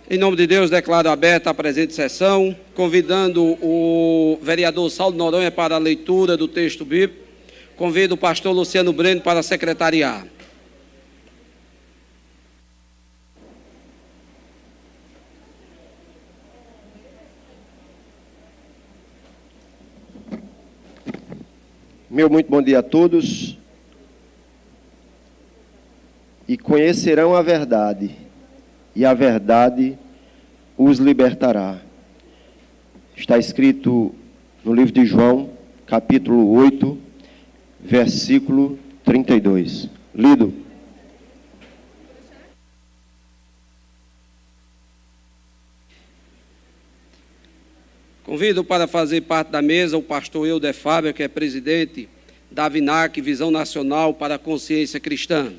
Em nome de Deus, declaro aberta a presente sessão, convidando o vereador Saulo Noronha para a leitura do texto bíblico. Convido o pastor Luciano Breno para secretariar. Meu muito bom dia a todos. E conhecerão a verdade, e a verdade os libertará. Está escrito no livro de João, capítulo 8, versículo 32. Lido. Convido para fazer parte da mesa o pastor Euder Fábio, que é presidente da VINAC, Visão Nacional para a Consciência Cristã.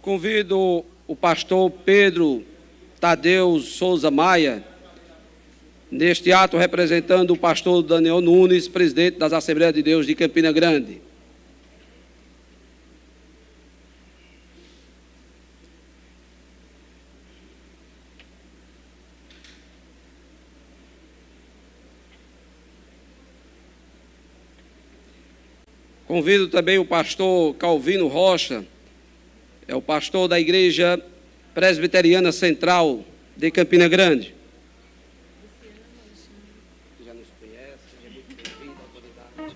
Convido o pastor Pedro Tadeu Souza Maia, neste ato representando o pastor Daniel Nunes, presidente das Assembleias de Deus de Campina Grande. Convido também o pastor Calvino Rocha, é o pastor da Igreja Presbiteriana Central de Campina Grande. Já nos conhece, é muito bem-vindo, autoridade.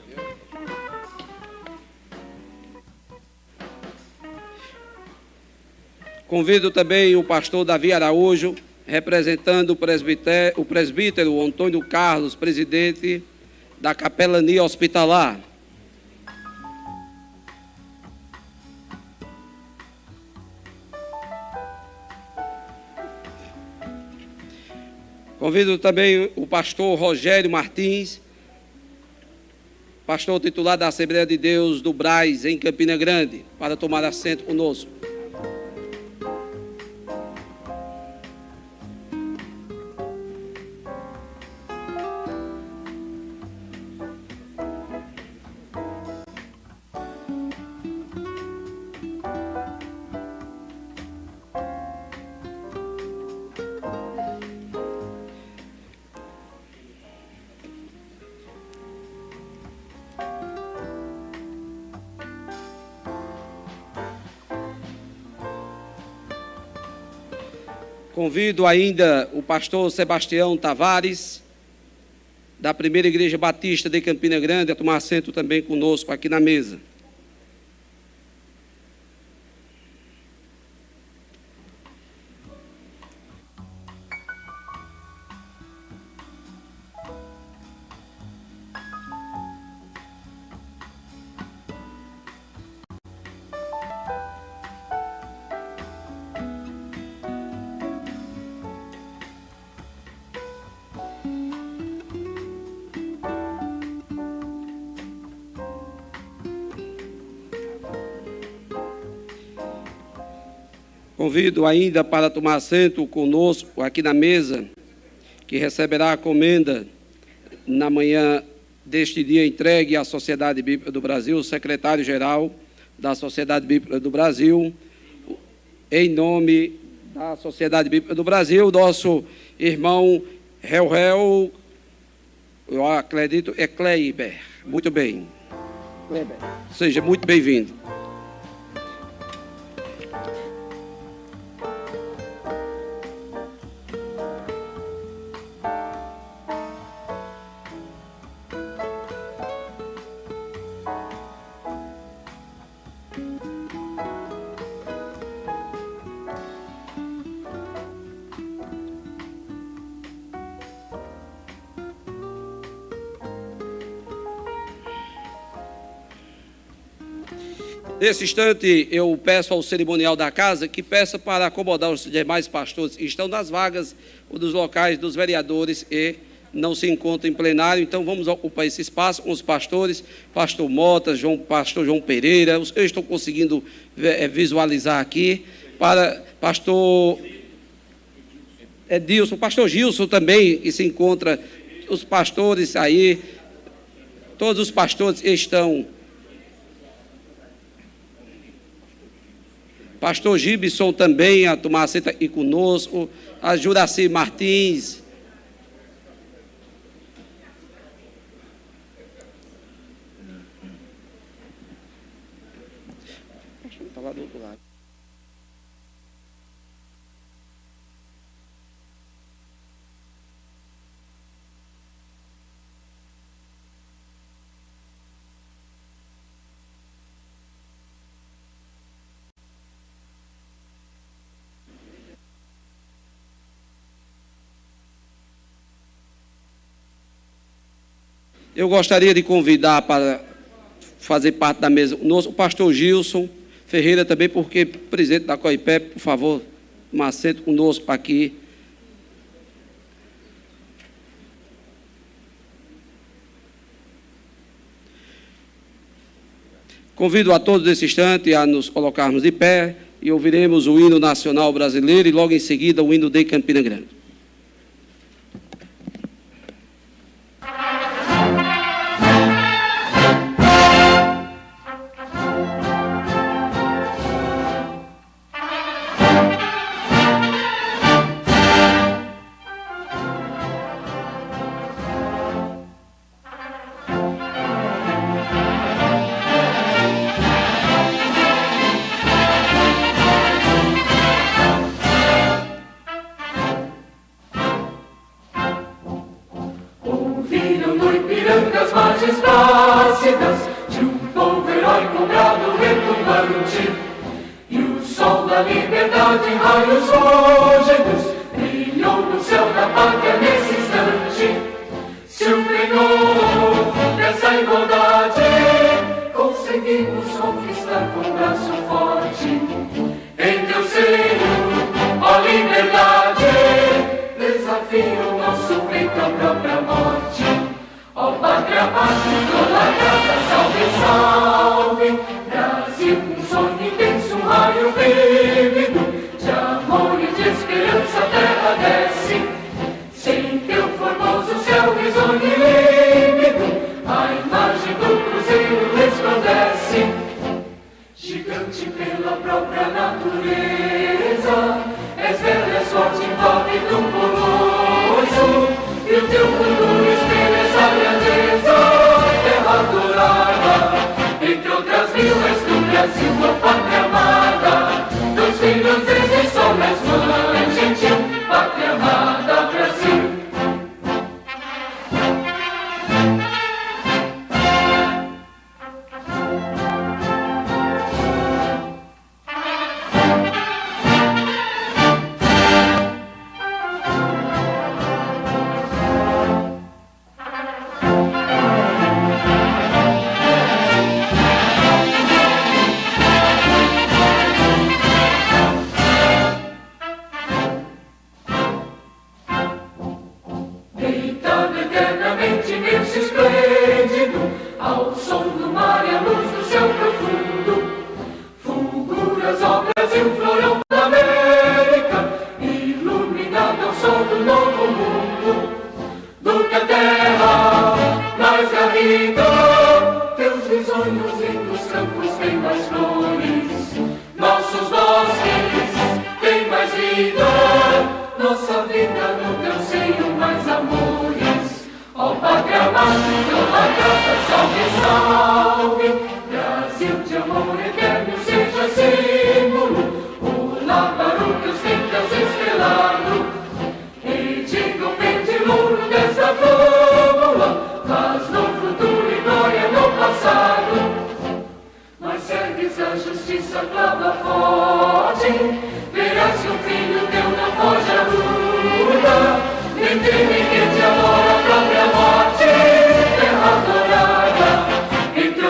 Convido também o pastor Davi Araújo, representando o presbítero Antônio Carlos, presidente da Capelania Hospitalar. Convido também o pastor Rogério Martins, pastor titular da Assembleia de Deus do Braz, em Campina Grande, para tomar assento conosco. Convido ainda o pastor Sebastião Tavares, da Primeira Igreja Batista de Campina Grande, a tomar assento também conosco aqui na mesa. Convido ainda para tomar assento conosco aqui na mesa, que receberá a comenda na manhã deste dia entregue à Sociedade Bíblica do Brasil, o secretário-geral da Sociedade Bíblica do Brasil, em nome da Sociedade Bíblica do Brasil, nosso irmão Réu, eu acredito, é Kleiber. Muito bem. Kleiber. Seja muito bem-vindo. Nesse instante, eu peço ao cerimonial da casa que peça para acomodar os demais pastores que estão nas vagas ou dos locais dos vereadores e não se encontram em plenário. Então, vamos ocupar esse espaço com os pastores, pastor Mota, pastor João Pereira, eu estou conseguindo visualizar aqui, para pastor Edilson, pastor Gilson também, que se encontra, os pastores aí, todos os pastores estão. Pastor Gibson também, a tomar assento aqui conosco, a Juraci Martins. Está lá do outro lado. Eu gostaria de convidar para fazer parte da mesa o pastor Gilson Ferreira também, porque presidente da COIPEP, por favor, toma assento conosco aqui. Convido a todos nesse instante a nos colocarmos de pé e ouviremos o hino nacional brasileiro e logo em seguida o hino de Campina Grande. Entre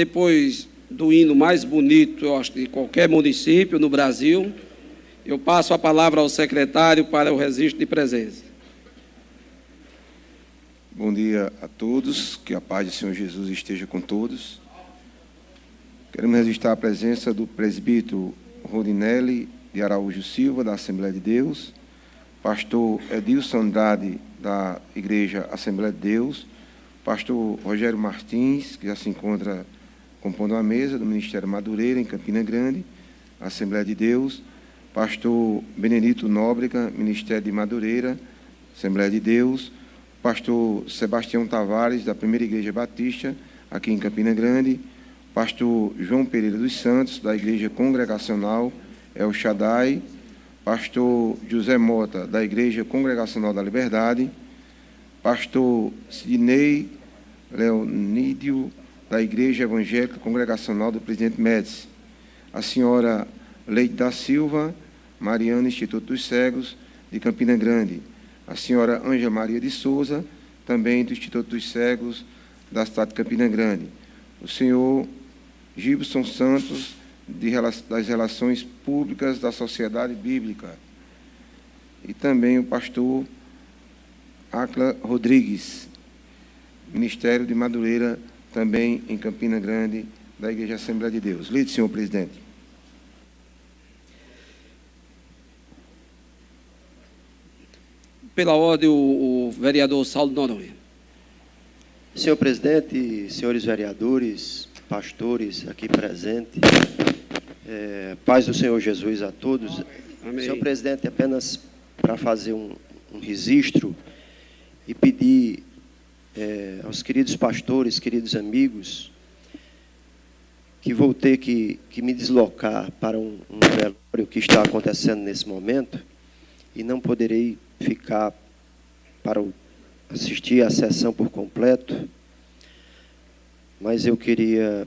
depois do hino mais bonito, eu acho, de qualquer município no Brasil, eu passo a palavra ao secretário para o registro de presença. Bom dia a todos, que a paz do Senhor Jesus esteja com todos. Queremos registrar a presença do presbítero Rodinelli de Araújo Silva, da Assembleia de Deus, pastor Edilson Andrade, da Igreja Assembleia de Deus, pastor Rogério Martins, que já se encontra compondo a mesa do Ministério Madureira, em Campina Grande, Assembleia de Deus, pastor Benedito Nóbrega, Ministério de Madureira, Assembleia de Deus, pastor Sebastião Tavares, da Primeira Igreja Batista, aqui em Campina Grande, pastor João Pereira dos Santos, da Igreja Congregacional El Shaddai, pastor José Mota, da Igreja Congregacional da Liberdade, pastor Sidney Leonídio, da Igreja Evangélica Congregacional do Presidente Médici, a senhora Leite da Silva, Mariana, Instituto dos Cegos, de Campina Grande, a senhora Ângela Maria de Souza, também do Instituto dos Cegos, da cidade de Campina Grande, o senhor Gibson Santos, das Relações Públicas da Sociedade Bíblica, e também o pastor Acla Rodrigues, Ministério de Madureira, também em Campina Grande, da Igreja Assembleia de Deus. Lide, senhor presidente. Pela ordem, o vereador Saulo Noronha. Senhor presidente, senhores vereadores, pastores aqui presentes, paz do Senhor Jesus a todos. Amém. Senhor presidente, apenas para fazer um registro e pedir aos queridos pastores, queridos amigos, que vou ter que me deslocar para um velório que está acontecendo nesse momento e não poderei ficar para assistir à sessão por completo, mas eu queria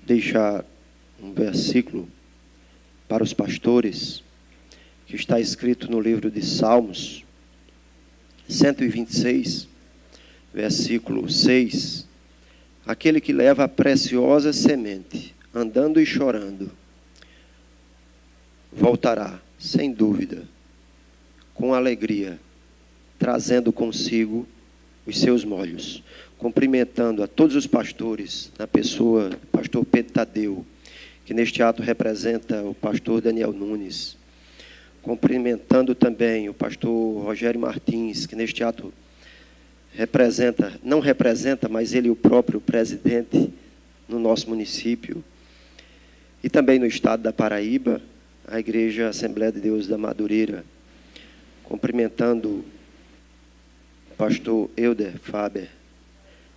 deixar um versículo para os pastores, que está escrito no livro de Salmos, 126, versículo 6, aquele que leva a preciosa semente, andando e chorando, voltará, sem dúvida, com alegria, trazendo consigo os seus molhos. Cumprimentando a todos os pastores, na pessoa do pastor Pedro Tadeu, que neste ato representa o pastor Daniel Nunes. Cumprimentando também o pastor Rogério Martins, que neste ato não representa, mas ele é o próprio presidente no nosso município. E também no estado da Paraíba, a Igreja Assembleia de Deus da Madureira. Cumprimentando o pastor Euder Faber,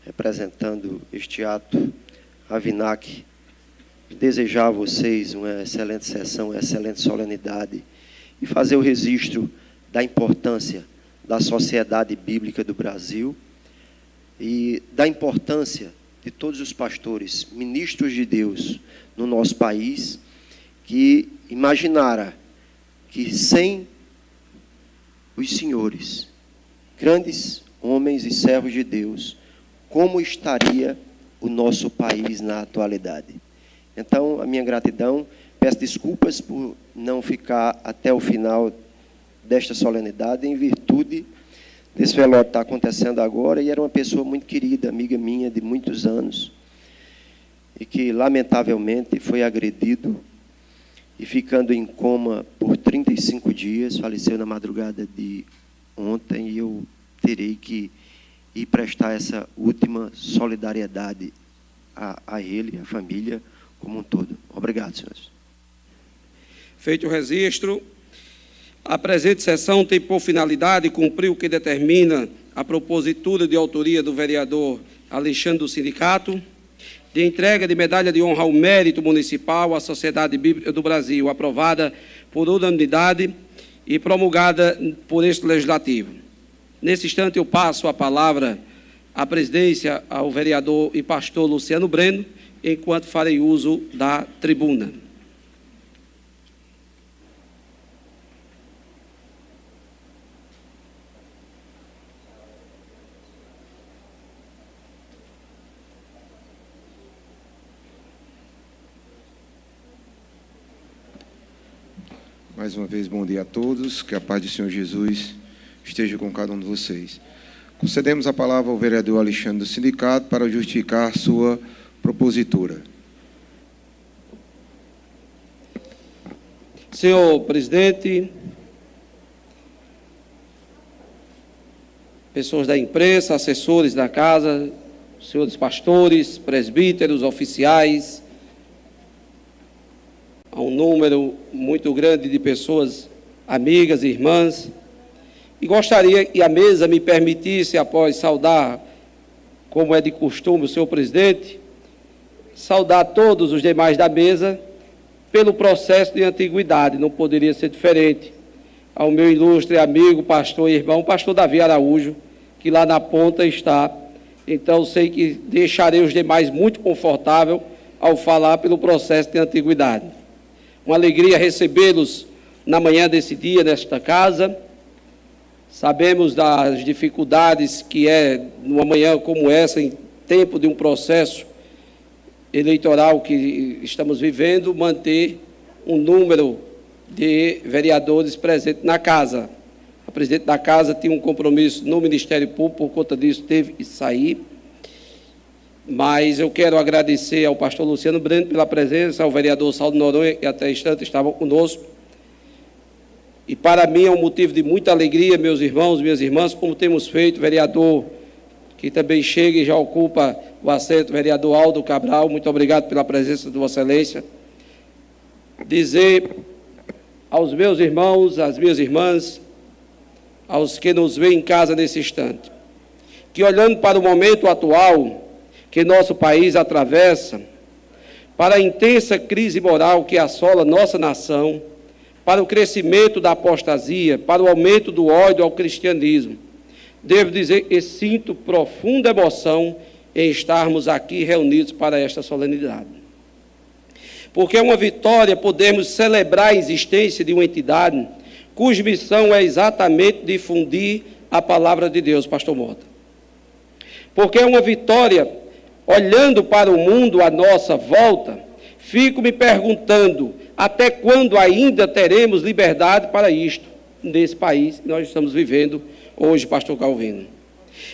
representando este ato, a VINAC, desejar a vocês uma excelente sessão, uma excelente solenidade e fazer o registro da importância da sociedade bíblica do Brasil e da importância de todos os pastores, ministros de Deus no nosso país, que imaginaram que sem os senhores, grandes homens e servos de Deus, como estaria o nosso país na atualidade. Então, a minha gratidão, peço desculpas por não ficar até o final desta solenidade, em virtude desse velório que está acontecendo agora, e era uma pessoa muito querida, amiga minha de muitos anos, e que, lamentavelmente, foi agredido, e ficando em coma por 35 dias, faleceu na madrugada de ontem, e eu terei que ir prestar essa última solidariedade a ele, à família, como um todo. Obrigado, senhores. Feito o registro, a presente sessão tem por finalidade cumprir o que determina a propositura de autoria do vereador Alexandre do Sindicato, de entrega de medalha de honra ao mérito municipal à Sociedade Bíblica do Brasil, aprovada por unanimidade e promulgada por este Legislativo. Nesse instante, eu passo a palavra, a presidência, ao vereador e pastor Luciano Breno, enquanto farei uso da tribuna. Mais uma vez, bom dia a todos, que a paz do Senhor Jesus esteja com cada um de vocês. Concedemos a palavra ao vereador Alexandre do Sindicato para justificar sua propositura. Senhor presidente, pessoas da imprensa, assessores da casa, senhores pastores, presbíteros, oficiais, há um número muito grande de pessoas, amigas, irmãs, e gostaria que a mesa me permitisse, após saudar, como é de costume, o senhor presidente, saudar todos os demais da mesa pelo processo de antiguidade, não poderia ser diferente, ao meu ilustre amigo, pastor e irmão, pastor Davi Araújo, que lá na ponta está. Então, sei que deixarei os demais muito confortável ao falar pelo processo de antiguidade. Uma alegria recebê-los na manhã desse dia, nesta casa. Sabemos das dificuldades que é, numa manhã como essa, em tempo de um processo eleitoral que estamos vivendo, manter um número de vereadores presentes na casa. A presidente da casa tinha um compromisso no Ministério Público, por conta disso teve que sair. Mas eu quero agradecer ao pastor Luciano Breno pela presença, ao vereador Saulo Noronha, que até instante estavam conosco. E para mim é um motivo de muita alegria, meus irmãos, minhas irmãs, como temos feito, vereador que também chega e já ocupa o assento, vereador Aldo Cabral, muito obrigado pela presença de Vossa Excelência. Dizer aos meus irmãos, às minhas irmãs, aos que nos veem em casa nesse instante, que olhando para o momento atual que nosso país atravessa, para a intensa crise moral que assola nossa nação, para o crescimento da apostasia, para o aumento do ódio ao cristianismo, devo dizer que sinto profunda emoção em estarmos aqui reunidos para esta solenidade. Porque é uma vitória podermos celebrar a existência de uma entidade cuja missão é exatamente difundir a palavra de Deus, pastor Mota. Porque é uma vitória, olhando para o mundo à nossa volta, fico me perguntando até quando ainda teremos liberdade para isto, nesse país que nós estamos vivendo hoje, pastor Calvino.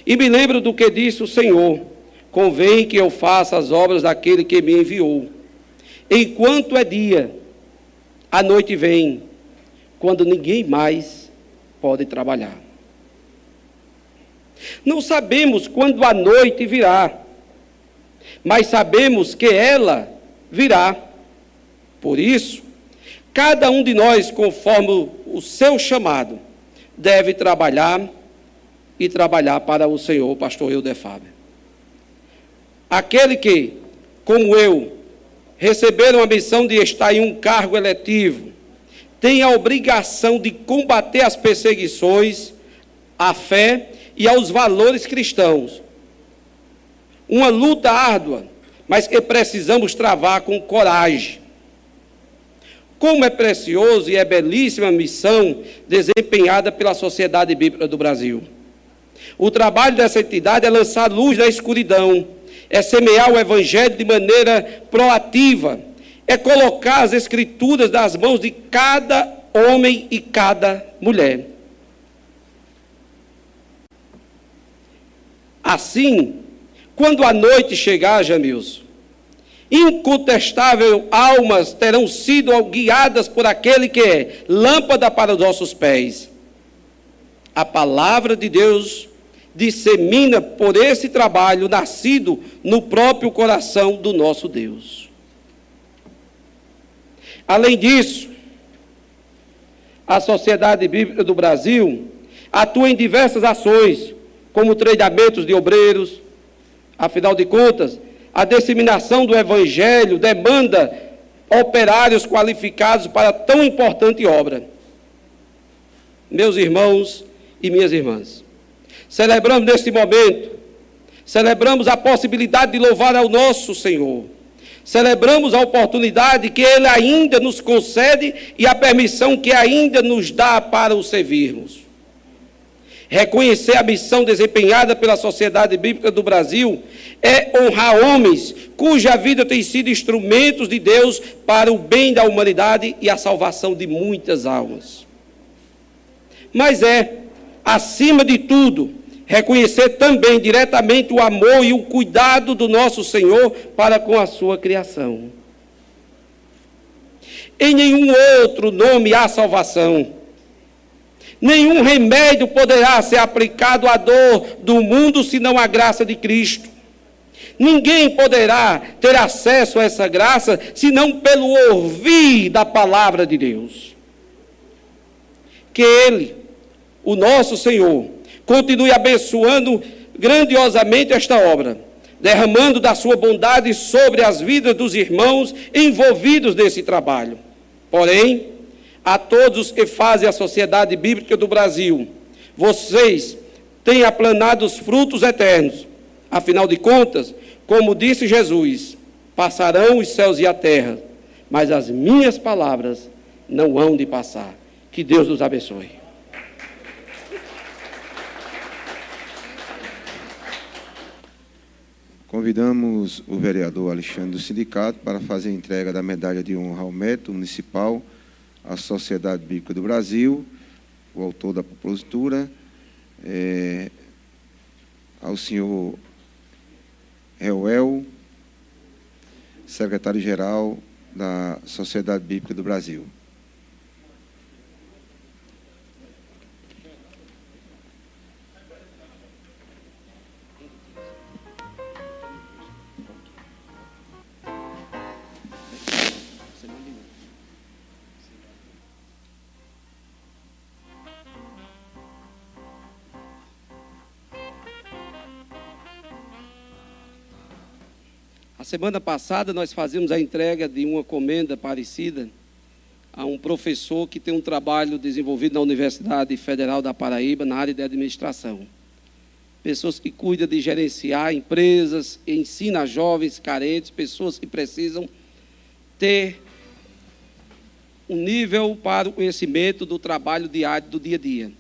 E me lembro do que disse o Senhor: convém que eu faça as obras daquele que me enviou. Enquanto é dia, a noite vem, quando ninguém mais pode trabalhar. Não sabemos quando a noite virá, mas sabemos que ela virá. Por isso, cada um de nós, conforme o seu chamado, deve trabalhar e trabalhar para o Senhor, pastor Helder Fábio. Aquele que, como eu, receberam a missão de estar em um cargo eletivo, tem a obrigação de combater as perseguições à fé e aos valores cristãos. Uma luta árdua, mas que precisamos travar com coragem. Como é precioso e é belíssima a missão desempenhada pela Sociedade Bíblica do Brasil. O trabalho dessa entidade é lançar luz na escuridão, é semear o Evangelho de maneira proativa, é colocar as Escrituras nas mãos de cada homem e cada mulher. Assim, quando a noite chegar, Jamilson, incontestável almas terão sido guiadas por aquele que é lâmpada para os nossos pés. A palavra de Deus dissemina por esse trabalho nascido no próprio coração do nosso Deus. Além disso, a Sociedade Bíblica do Brasil atua em diversas ações, como treinamentos de obreiros. Afinal de contas, a disseminação do Evangelho demanda operários qualificados para tão importante obra. Meus irmãos e minhas irmãs, celebramos neste momento, celebramos a possibilidade de louvar ao nosso Senhor, celebramos a oportunidade que Ele ainda nos concede e a permissão que ainda nos dá para o servirmos. Reconhecer a missão desempenhada pela Sociedade Bíblica do Brasil é honrar homens cuja vida tem sido instrumentos de Deus para o bem da humanidade e a salvação de muitas almas. Mas acima de tudo, reconhecer também diretamente o amor e o cuidado do nosso Senhor para com a sua criação. Em nenhum outro nome há salvação. Nenhum remédio poderá ser aplicado à dor do mundo senão a graça de Cristo. Ninguém poderá ter acesso a essa graça senão pelo ouvir da palavra de Deus. Que Ele, o nosso Senhor, continue abençoando grandiosamente esta obra, derramando da sua bondade sobre as vidas dos irmãos envolvidos nesse trabalho. Porém, a todos que fazem a Sociedade Bíblica do Brasil, vocês têm aplanado os frutos eternos. Afinal de contas, como disse Jesus, passarão os céus e a terra, mas as minhas palavras não hão de passar. Que Deus nos abençoe. Convidamos o vereador Alexandre do Sindicato para fazer a entrega da medalha de honra ao mérito municipal à Sociedade Bíblica do Brasil, o autor da propositura, ao senhor Reuel, secretário-geral da Sociedade Bíblica do Brasil. A semana passada nós fazíamos a entrega de uma comenda parecida a um professor que tem um trabalho desenvolvido na Universidade Federal da Paraíba, na área de administração. Pessoas que cuidam de gerenciar empresas, ensina jovens carentes, pessoas que precisam ter um nível para o conhecimento do trabalho diário, do dia a dia.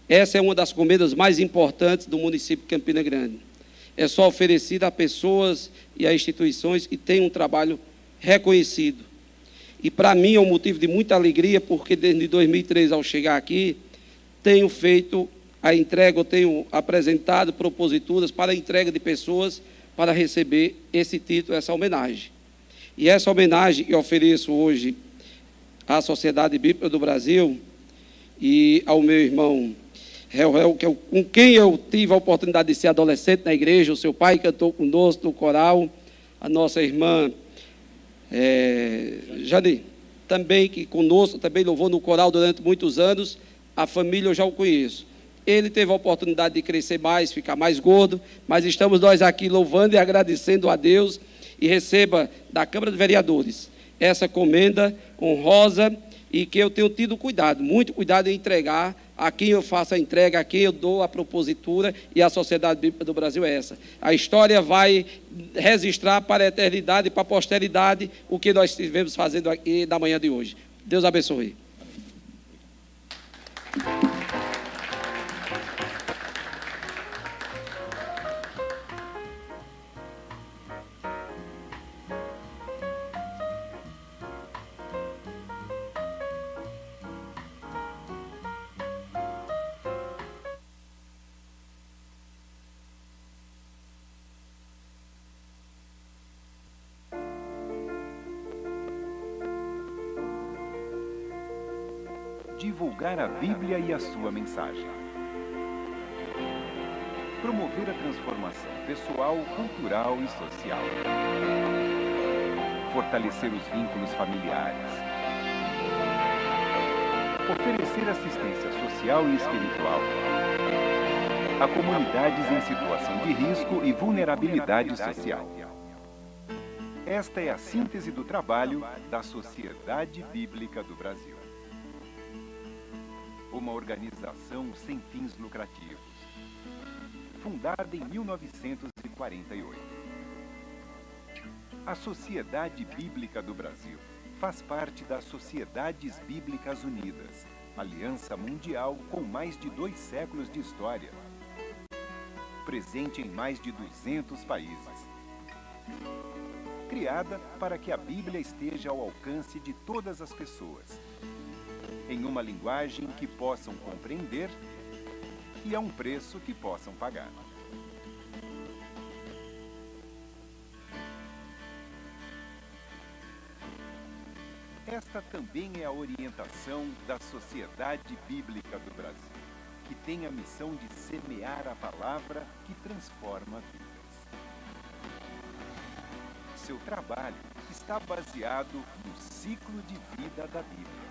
Essa é uma das comendas mais importantes do município de Campina Grande. É só oferecida a pessoas e a instituições que têm um trabalho reconhecido. E para mim é um motivo de muita alegria, porque desde 2003, ao chegar aqui, tenho feito a entrega, eu tenho apresentado proposituras para a entrega de pessoas para receber esse título, essa homenagem. E essa homenagem que eu ofereço hoje à Sociedade Bíblica do Brasil e ao meu irmão com quem eu tive a oportunidade de ser adolescente na igreja, o seu pai cantou conosco no coral, a nossa irmã Jane, também que conosco, também louvou no coral durante muitos anos, a família eu já o conheço. Ele teve a oportunidade de crescer mais, ficar mais gordo, mas estamos nós aqui louvando e agradecendo a Deus, e receba da Câmara de Vereadores essa comenda honrosa, e que eu tenho tido cuidado, muito cuidado em entregar a quem eu faço a entrega, a quem eu dou a propositura, e a Sociedade Bíblica do Brasil é essa. A história vai registrar para a eternidade e para a posteridade o que nós estivemos fazendo aqui na manhã de hoje. Deus abençoe. Divulgar a Bíblia e a sua mensagem. Promover a transformação pessoal, cultural e social. Fortalecer os vínculos familiares. Oferecer assistência social e espiritual a comunidades em situação de risco e vulnerabilidade social. Esta é a síntese do trabalho da Sociedade Bíblica do Brasil. Uma organização sem fins lucrativos, fundada em 1948. A Sociedade Bíblica do Brasil faz parte das Sociedades Bíblicas Unidas, aliança mundial com mais de 2 séculos de história, presente em mais de 200 países. Criada para que a Bíblia esteja ao alcance de todas as pessoas, em uma linguagem que possam compreender e a um preço que possam pagar. Esta também é a orientação da Sociedade Bíblica do Brasil, que tem a missão de semear a palavra que transforma vidas. Seu trabalho está baseado no ciclo de vida da Bíblia.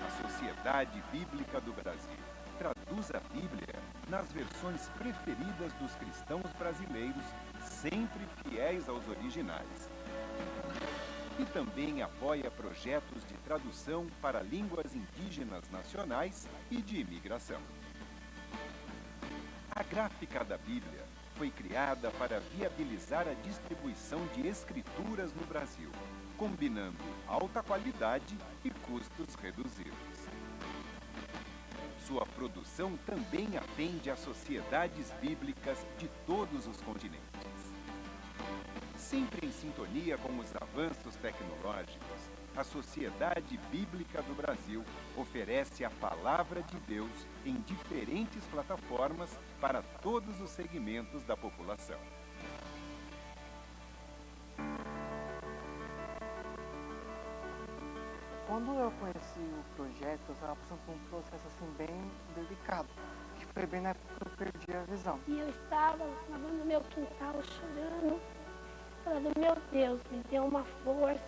A Sociedade Bíblica do Brasil traduz a Bíblia nas versões preferidas dos cristãos brasileiros, sempre fiéis aos originais. E também apoia projetos de tradução para línguas indígenas nacionais e de imigração. A gráfica da Bíblia foi criada para viabilizar a distribuição de escrituras no Brasil, combinando alta qualidade e custos reduzidos. Sua produção também atende a sociedades bíblicas de todos os continentes. Sempre em sintonia com os avanços tecnológicos, a Sociedade Bíblica do Brasil oferece a Palavra de Deus em diferentes plataformas para todos os segmentos da população. Quando eu conheci o projeto, eu estava passando por um processo assim bem delicado, que foi bem na época que eu perdi a visão. E eu estava lavando no meu quintal, chorando, falando, meu Deus, me deu uma força.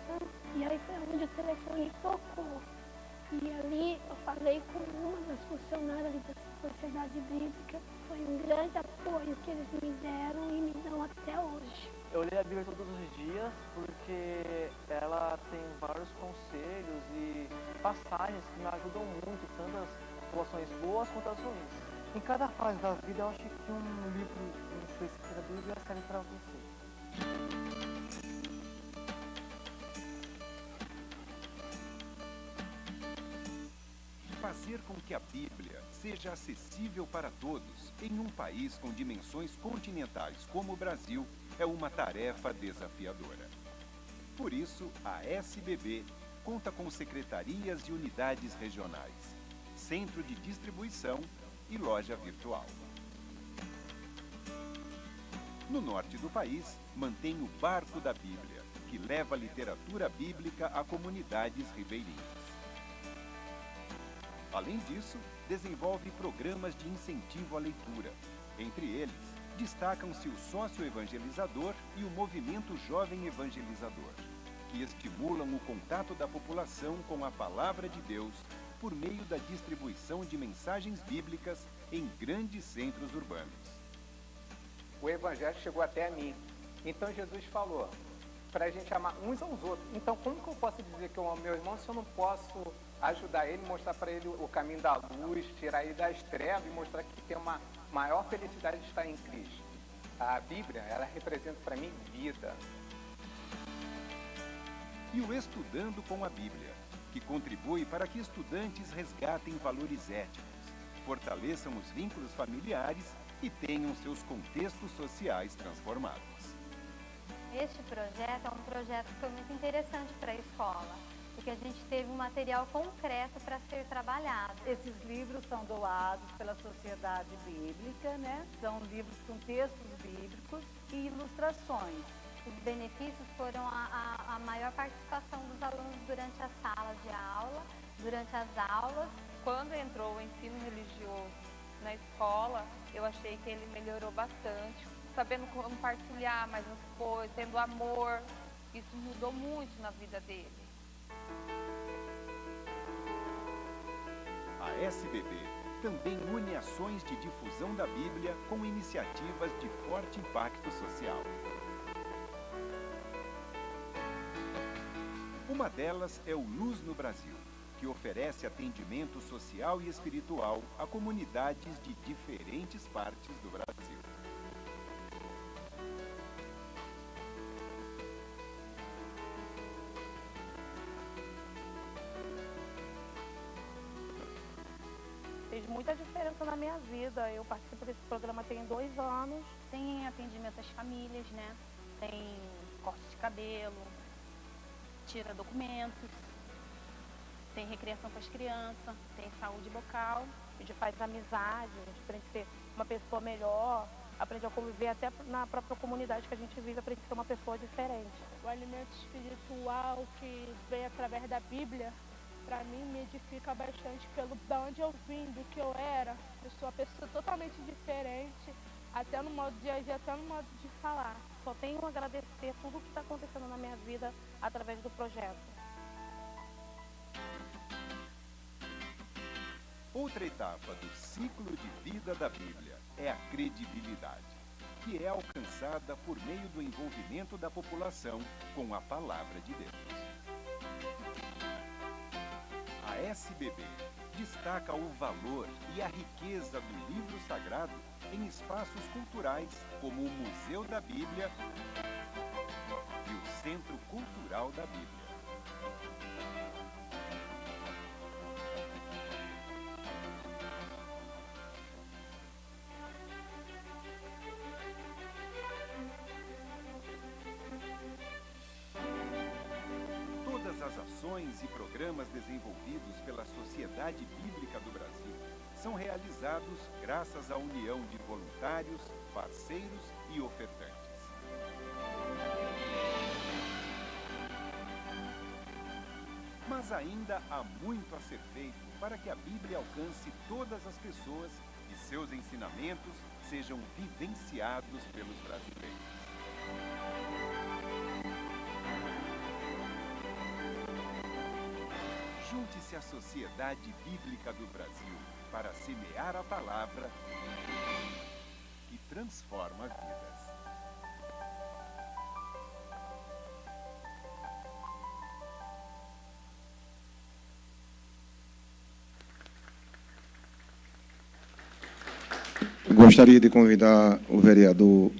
E aí foi onde o telefone tocou. E ali eu falei com uma das funcionárias da Sociedade Bíblica. Foi um grande apoio que eles me deram e me dão até hoje. Eu leio a Bíblia todos os dias porque ela tem vários conselhos e passagens que me ajudam muito, tanto as situações boas quanto as ruins. Em cada fase da vida, eu acho que um livro específico da Bíblia serve para você. Fazer com que a Bíblia seja acessível para todos em um país com dimensões continentais como o Brasil é uma tarefa desafiadora. Por isso, a SBB conta com secretarias e unidades regionais, centro de distribuição e loja virtual. No norte do país, mantém o Barco da Bíblia, que leva a literatura bíblica a comunidades ribeirinhas. Além disso, desenvolve programas de incentivo à leitura. Entre eles, destacam-se o Sócio Evangelizador e o Movimento Jovem Evangelizador, que estimulam o contato da população com a Palavra de Deus por meio da distribuição de mensagens bíblicas em grandes centros urbanos. O Evangelho chegou até a mim. Então Jesus falou para a gente amar uns aos outros. Então como que eu posso dizer que eu amo meu irmão se eu não posso ajudar ele, mostrar para ele o caminho da luz, tirar ele das trevas e mostrar que tem uma maior felicidade de estar em Cristo? A Bíblia, ela representa para mim vida. E o Estudando com a Bíblia, que contribui para que estudantes resgatem valores éticos, fortaleçam os vínculos familiares e tenham seus contextos sociais transformados. Este projeto é um projeto que foi muito interessante para a escola, porque a gente teve um material concreto para ser trabalhado. Esses livros são doados pela Sociedade Bíblica, né? São livros com textos bíblicos e ilustrações. Os benefícios foram a maior participação dos alunos durante as salas de aula, durante as aulas. Quando entrou o ensino religioso na escola, eu achei que ele melhorou bastante, sabendo compartilhar mais as coisas, tendo amor. Isso mudou muito na vida dele. A SBB também une ações de difusão da Bíblia com iniciativas de forte impacto social. Uma delas é o Luz no Brasil, que oferece atendimento social e espiritual a comunidades de diferentes partes do Brasil. fez muita diferença na minha vida. Eu participo desse programa tem 2 anos. Tem atendimento às famílias, né? Tem corte de cabelo, tira documentos, tem recreação para as crianças, tem saúde bucal. A gente faz amizade, a gente aprende a ser uma pessoa melhor, aprende a conviver até na própria comunidade que a gente vive, aprende a ser uma pessoa diferente. O alimento espiritual que vem através da Bíblia, para mim, me edifica bastante da onde eu vim, do que eu era. Eu sou uma pessoa totalmente diferente, até no modo de agir, até no modo de falar. Só tenho a agradecer tudo o que está acontecendo na minha vida através do projeto. Outra etapa do ciclo de vida da Bíblia é a credibilidade, que é alcançada por meio do envolvimento da população com a Palavra de Deus. A SBB destaca o valor e a riqueza do livro sagrado em espaços culturais como o Museu da Bíblia e o Centro Cultural da Bíblia. Todas as ações e programas desenvolvidos pela Sociedade Bíblica do Brasil são realizados graças à união de voluntários, parceiros e ofertantes. Mas ainda há muito a ser feito para que a Bíblia alcance todas as pessoas e seus ensinamentos sejam vivenciados pelos brasileiros. Junte-se à Sociedade Bíblica do Brasil para semear a palavra que transforma vidas. Gostaria de convidar o vereador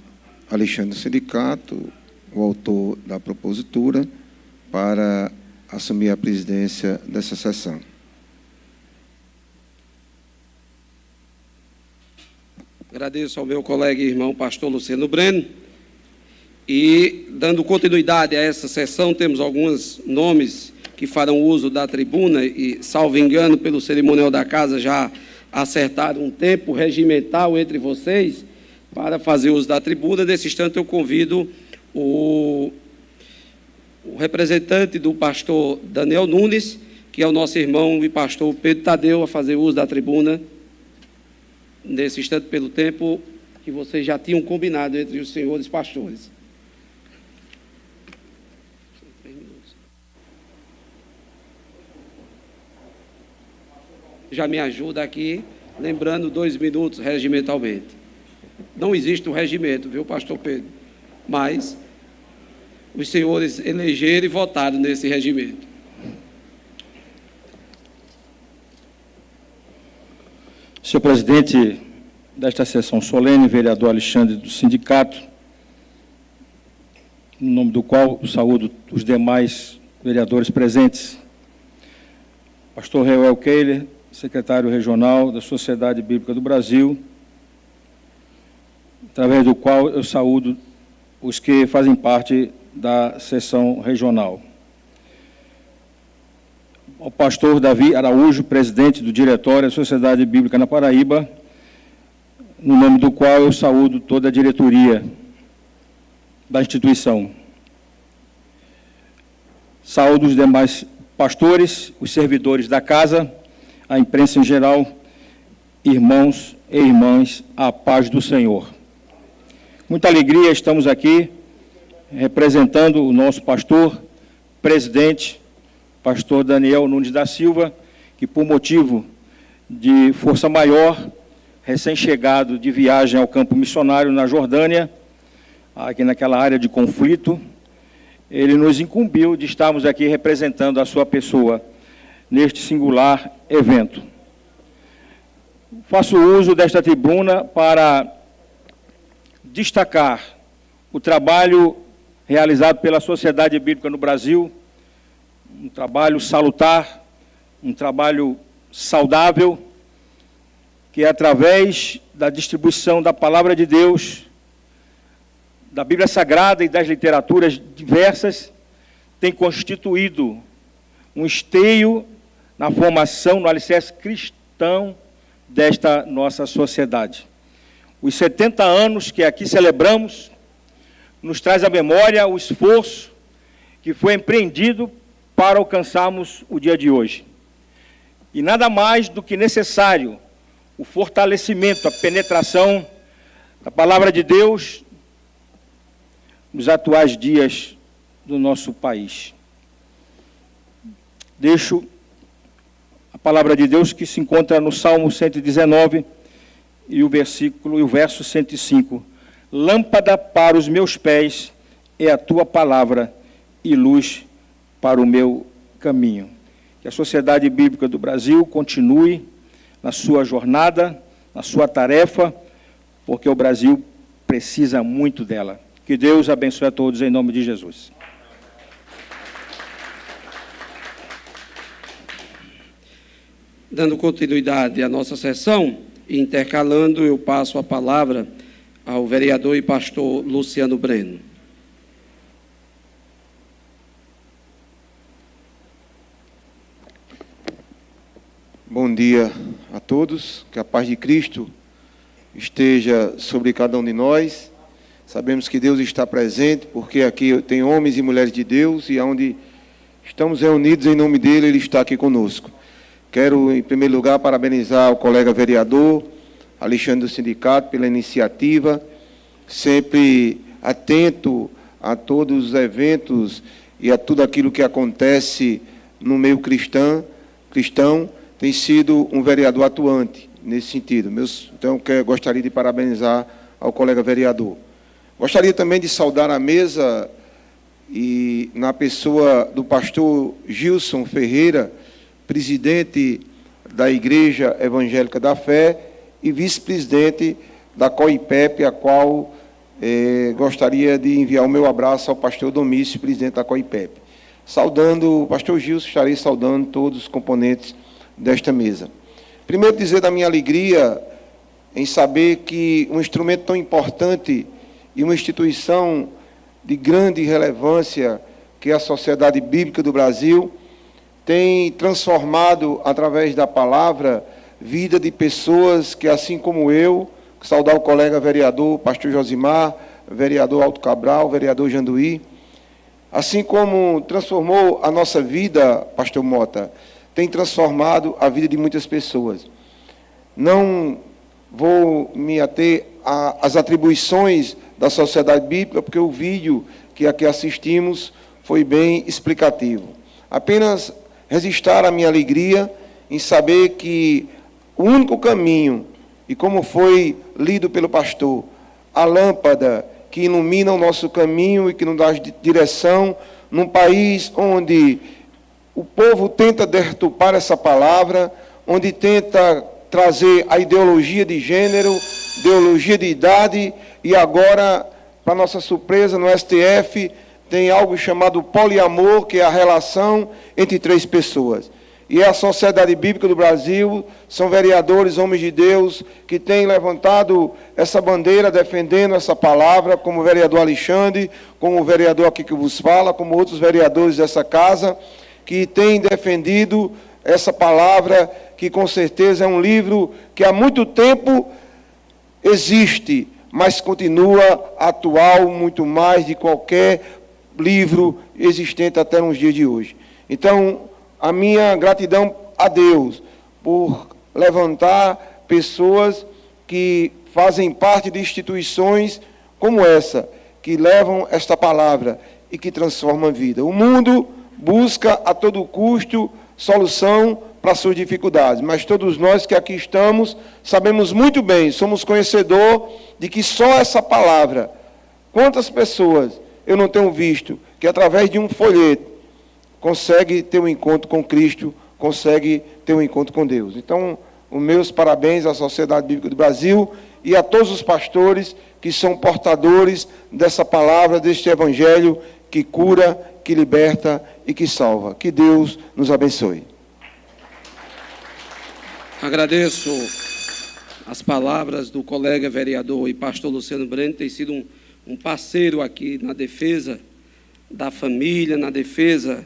Alexandre Sindicato, o autor da propositura, para assumir a presidência dessa sessão. Agradeço ao meu colega e irmão pastor Luciano Breno. E, dando continuidade a essa sessão, temos alguns nomes que farão uso da tribuna e, salvo engano, pelo cerimonial da casa, já acertaram um tempo regimental entre vocês para fazer uso da tribuna. Nesse instante, eu convido o representante do pastor Daniel Nunes, que é o nosso irmão e pastor Pedro Tadeu, a fazer uso da tribuna, nesse instante, pelo tempo que vocês já tinham combinado entre os senhores pastores. Já me ajuda aqui, lembrando 2 minutos regimentalmente. Não existe um regimento, viu, pastor Pedro? Mas os senhores elegeram e votaram nesse regimento. Senhor presidente desta sessão solene, vereador Alexandre do Sindicato, no nome do qual eu saúdo os demais vereadores presentes, pastor Reuel Keiler, secretário regional da Sociedade Bíblica do Brasil, através do qual eu saúdo os que fazem parte da sessão regional. Ao pastor Davi Araújo, presidente do Diretório da Sociedade Bíblica na Paraíba, no nome do qual eu saúdo toda a diretoria da instituição. Saúdo os demais pastores, os servidores da casa, a imprensa em geral, irmãos e irmãs, a paz do Senhor. Muita alegria, estamos aqui representando o nosso pastor, presidente, pastor Daniel Nunes da Silva, que por motivo de força maior, recém-chegado de viagem ao campo missionário na Jordânia, aqui naquela área de conflito, ele nos incumbiu de estarmos aqui representando a sua pessoa neste singular evento. Faço uso desta tribuna para destacar o trabalho realizado pela Sociedade Bíblica no Brasil, um trabalho salutar, um trabalho saudável, que através da distribuição da Palavra de Deus, da Bíblia Sagrada e das literaturas diversas, tem constituído um esteio na formação, no alicerce cristão desta nossa sociedade. Os 70 anos que aqui celebramos nos traz à memória o esforço que foi empreendido para alcançarmos o dia de hoje. E nada mais do que necessário o fortalecimento, a penetração da Palavra de Deus nos atuais dias do nosso país. Deixo a Palavra de Deus que se encontra no Salmo 119 e o verso 105. Lâmpada para os meus pés é a tua palavra e luz para o meu caminho. Que a Sociedade Bíblica do Brasil continue na sua jornada, na sua tarefa, porque o Brasil precisa muito dela. Que Deus abençoe a todos em nome de Jesus. Dando continuidade à nossa sessão, intercalando, eu passo a palavra ao vereador e pastor Luciano Breno. Bom dia a todos, que a paz de Cristo esteja sobre cada um de nós. Sabemos que Deus está presente, porque aqui tem homens e mulheres de Deus, e onde estamos reunidos em nome dEle, Ele está aqui conosco. Quero, em primeiro lugar, parabenizar o colega vereador, Alexandre do Sindicato, pela iniciativa, sempre atento a todos os eventos e a tudo aquilo que acontece no meio cristão, tem sido um vereador atuante nesse sentido. Então, gostaria de parabenizar ao colega vereador. Gostaria também de saudar a mesa e na pessoa do pastor Gilson Ferreira, presidente da Igreja Evangélica da Fé e vice-presidente da COIPEP, a qual gostaria de enviar o meu abraço ao pastor Domício, presidente da COIPEP. Saudando o pastor Gilson, estarei saudando todos os componentes desta mesa. Primeiro, dizer da minha alegria em saber que um instrumento tão importante e uma instituição de grande relevância, que é a Sociedade Bíblica do Brasil, tem transformado, através da palavra, vida de pessoas que, assim como eu, saudar o colega vereador, pastor Josimar, vereador Alto Cabral, vereador Janduí, assim como transformou a nossa vida, pastor Mota, tem transformado a vida de muitas pessoas. Não vou me ater às atribuições da Sociedade Bíblica, porque o vídeo que aqui assistimos foi bem explicativo. Apenas registrar a minha alegria em saber que o único caminho, e como foi lido pelo pastor, a lâmpada que ilumina o nosso caminho e que nos dá direção, num país onde o povo tenta deturpar essa palavra, onde tenta trazer a ideologia de gênero, ideologia de idade, e agora, para nossa surpresa, no STF, tem algo chamado poliamor, que é a relação entre três pessoas. E a Sociedade Bíblica do Brasil, são vereadores, homens de Deus, que têm levantado essa bandeira, defendendo essa palavra, como o vereador Alexandre, como o vereador aqui que vos fala, como outros vereadores dessa casa, que têm defendido essa palavra, que com certeza é um livro que há muito tempo existe, mas continua atual muito mais de qualquer livro existente até nos dias de hoje. Então, a minha gratidão a Deus por levantar pessoas que fazem parte de instituições como essa, que levam esta palavra e que transformam a vida. O mundo busca a todo custo solução para suas dificuldades, mas todos nós que aqui estamos sabemos muito bem, somos conhecedor de que só essa palavra, quantas pessoas eu não tenho visto que através de um folheto consegue ter um encontro com Cristo, consegue ter um encontro com Deus. Então, os meus parabéns à Sociedade Bíblica do Brasil e a todos os pastores que são portadores dessa palavra, deste evangelho que cura, que liberta e que salva. Que Deus nos abençoe. Agradeço as palavras do colega vereador e pastor Luciano Breno, tem sido um parceiro aqui na defesa da família, na defesa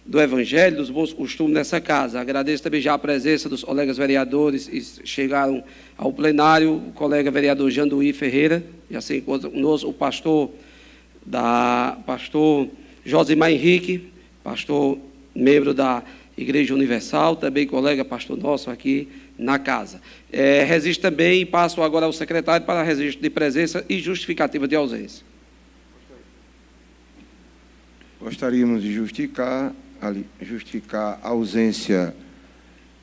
do Evangelho, dos bons costumes nessa casa. Agradeço também já a presença dos colegas vereadores e chegaram ao plenário, o colega vereador Janduí Ferreira, já se encontra conosco, o pastor Josimar Henrique, pastor membro da Igreja Universal, também colega pastor nosso aqui na casa. Registro também, e passo agora ao secretário para registro de presença e justificativa de ausência. Gostaríamos de justificar a ausência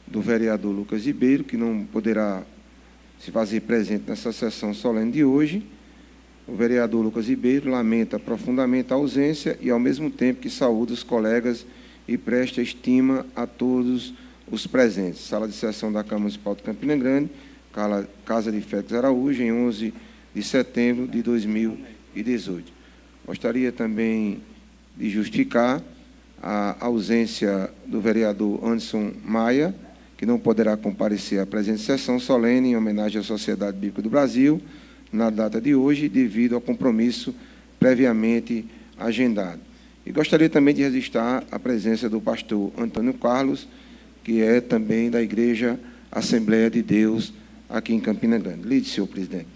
do vereador Lucas Ribeiro, que não poderá se fazer presente nessa sessão solene de hoje. O vereador Lucas Ribeiro lamenta profundamente a ausência e, ao mesmo tempo, que saúda os colegas e presta estima a todos os presentes. Sala de sessão da Câmara Municipal de Campina Grande, Casa de Félix Araújo, em 11 de setembro de 2018. Gostaria também de justificar a ausência do vereador Anderson Maia, que não poderá comparecer à presente sessão solene em homenagem à Sociedade Bíblica do Brasil, na data de hoje, devido ao compromisso previamente agendado. E gostaria também de registrar a presença do pastor Antônio Carlos, que é também da Igreja Assembleia de Deus, aqui em Campina Grande. Lide, senhor presidente.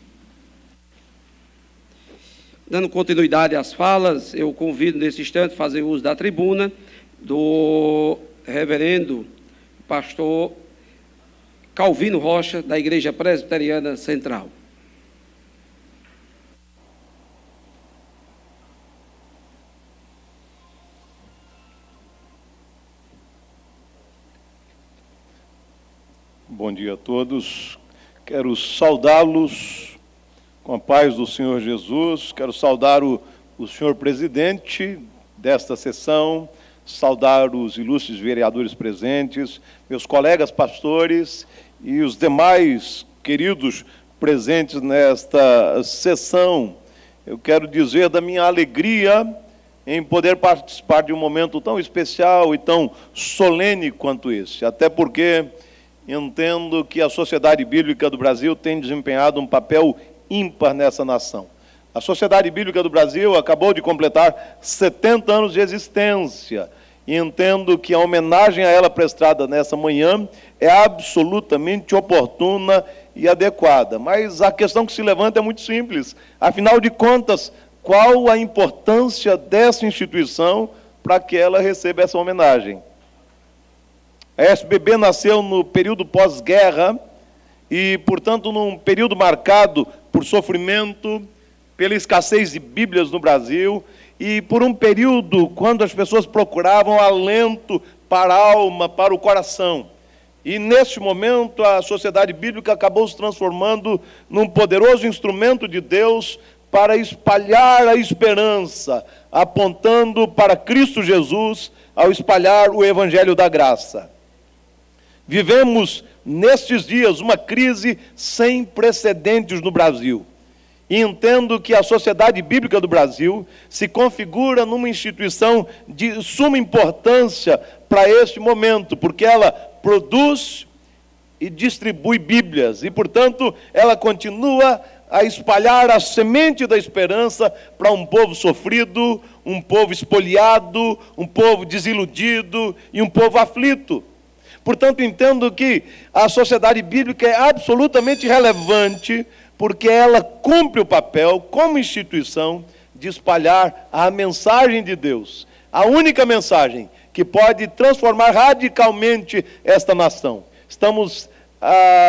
Dando continuidade às falas, eu convido nesse instante a fazer uso da tribuna do reverendo pastor Calvino Rocha, da Igreja Presbiteriana Central. Bom dia a todos. Quero saudá-los com a paz do Senhor Jesus. Quero saudar o senhor presidente desta sessão, saudar os ilustres vereadores presentes, meus colegas pastores e os demais queridos presentes nesta sessão. Eu quero dizer da minha alegria em poder participar de um momento tão especial e tão solene quanto esse, até porque entendo que a Sociedade Bíblica do Brasil tem desempenhado um papel ímpar nessa nação. A Sociedade Bíblica do Brasil acabou de completar 70 anos de existência e entendo que a homenagem a ela prestada nessa manhã é absolutamente oportuna e adequada. Mas a questão que se levanta é muito simples. Afinal de contas, qual a importância dessa instituição para que ela receba essa homenagem? A SBB nasceu no período pós-guerra e, portanto, num período marcado por sofrimento, pela escassez de Bíblias no Brasil e por um período quando as pessoas procuravam alento para a alma, para o coração. E, neste momento, a Sociedade Bíblica acabou se transformando num poderoso instrumento de Deus para espalhar a esperança, apontando para Cristo Jesus ao espalhar o Evangelho da Graça. Vivemos, nestes dias, uma crise sem precedentes no Brasil. E entendo que a Sociedade Bíblica do Brasil se configura numa instituição de suma importância para este momento, porque ela produz e distribui Bíblias, e, portanto, ela continua a espalhar a semente da esperança para um povo sofrido, um povo espoliado, um povo desiludido e um povo aflito. Portanto, entendo que a Sociedade Bíblica é absolutamente relevante, porque ela cumpre o papel, como instituição, de espalhar a mensagem de Deus, a única mensagem que pode transformar radicalmente esta nação. Estamos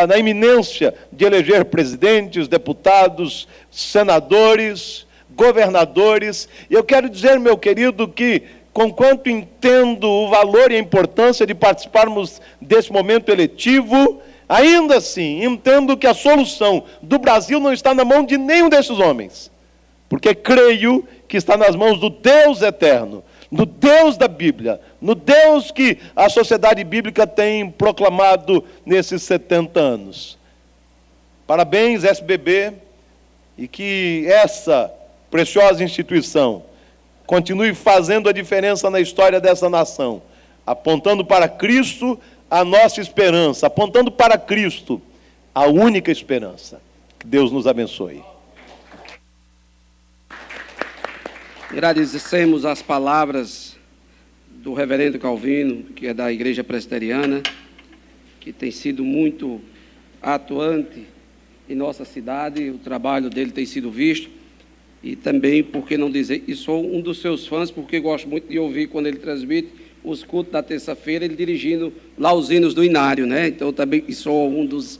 na iminência de eleger presidentes, deputados, senadores, governadores, e eu quero dizer, meu querido, que conquanto entendo o valor e a importância de participarmos desse momento eletivo, ainda assim entendo que a solução do Brasil não está na mão de nenhum desses homens, porque creio que está nas mãos do Deus eterno, no Deus da Bíblia, no Deus que a Sociedade Bíblica tem proclamado nesses 70 anos. Parabéns, SBB, e que essa preciosa instituição continue fazendo a diferença na história dessa nação, apontando para Cristo a nossa esperança, apontando para Cristo a única esperança. Que Deus nos abençoe. Agradecemos as palavras do reverendo Calvino, que é da Igreja Presbiteriana, que tem sido muito atuante em nossa cidade, o trabalho dele tem sido visto, e também, por que não dizer, e sou um dos seus fãs, porque gosto muito de ouvir quando ele transmite os cultos da terça-feira, ele dirigindo lá os hinos do Inário, né? Então, também sou um dos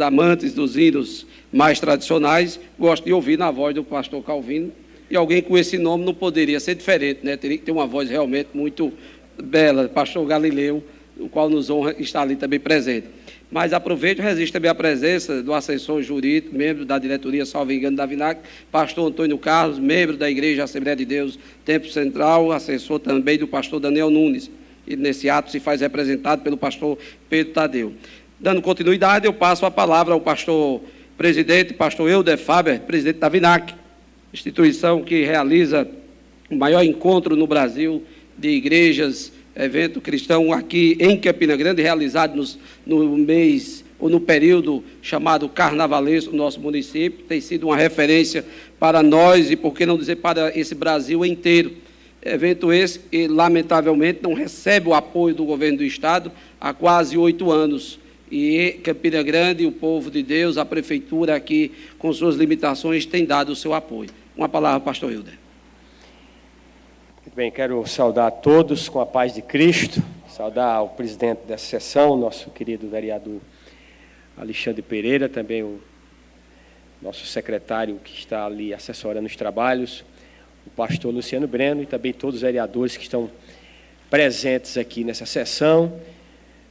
amantes dos hinos mais tradicionais, gosto de ouvir na voz do pastor Calvino, e alguém com esse nome não poderia ser diferente, né? Teria que ter uma voz realmente muito bela, pastor Galileu, o qual nos honra estar ali também presente. Mas aproveito e resisto também à presença do assessor jurídico, membro da diretoria, salvo engano, da VINAC, pastor Antônio Carlos, membro da Igreja Assembleia de Deus, Templo Central, assessor também do pastor Daniel Nunes. E nesse ato se faz representado pelo pastor Pedro Tadeu. Dando continuidade, eu passo a palavra ao pastor presidente, pastor Helder Faber, presidente da VINAC, instituição que realiza o maior encontro no Brasil de igrejas, evento cristão aqui em Campina Grande, realizado no mês ou no período chamado carnavalesco do nosso município. Tem sido uma referência para nós e, por que não dizer, para esse Brasil inteiro. Evento esse que, lamentavelmente, não recebe o apoio do governo do Estado há quase 8 anos. E Campina Grande, o povo de Deus, a prefeitura aqui, com suas limitações, tem dado o seu apoio. Uma palavra, pastor Hilder. Muito bem, quero saudar a todos com a paz de Cristo, saudar o presidente dessa sessão, nosso querido vereador Alexandre Pereira, também o nosso secretário que está ali assessorando os trabalhos, o pastor Luciano Breno e também todos os vereadores que estão presentes aqui nessa sessão.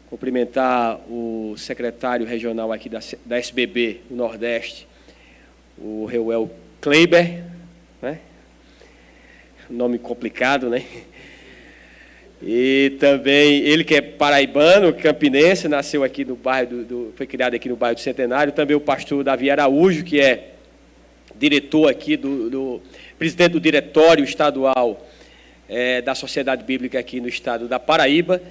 Cumprimentar o secretário regional aqui da SBB, do Nordeste, o Reuel Kleiber, né? Nome complicado, né? E também ele que é paraibano, campinense, nasceu aqui no bairro foi criado aqui no bairro do Centenário. Também o pastor Davi Araújo, que é diretor aqui presidente do diretório estadual da Sociedade Bíblica aqui no estado da Paraíba.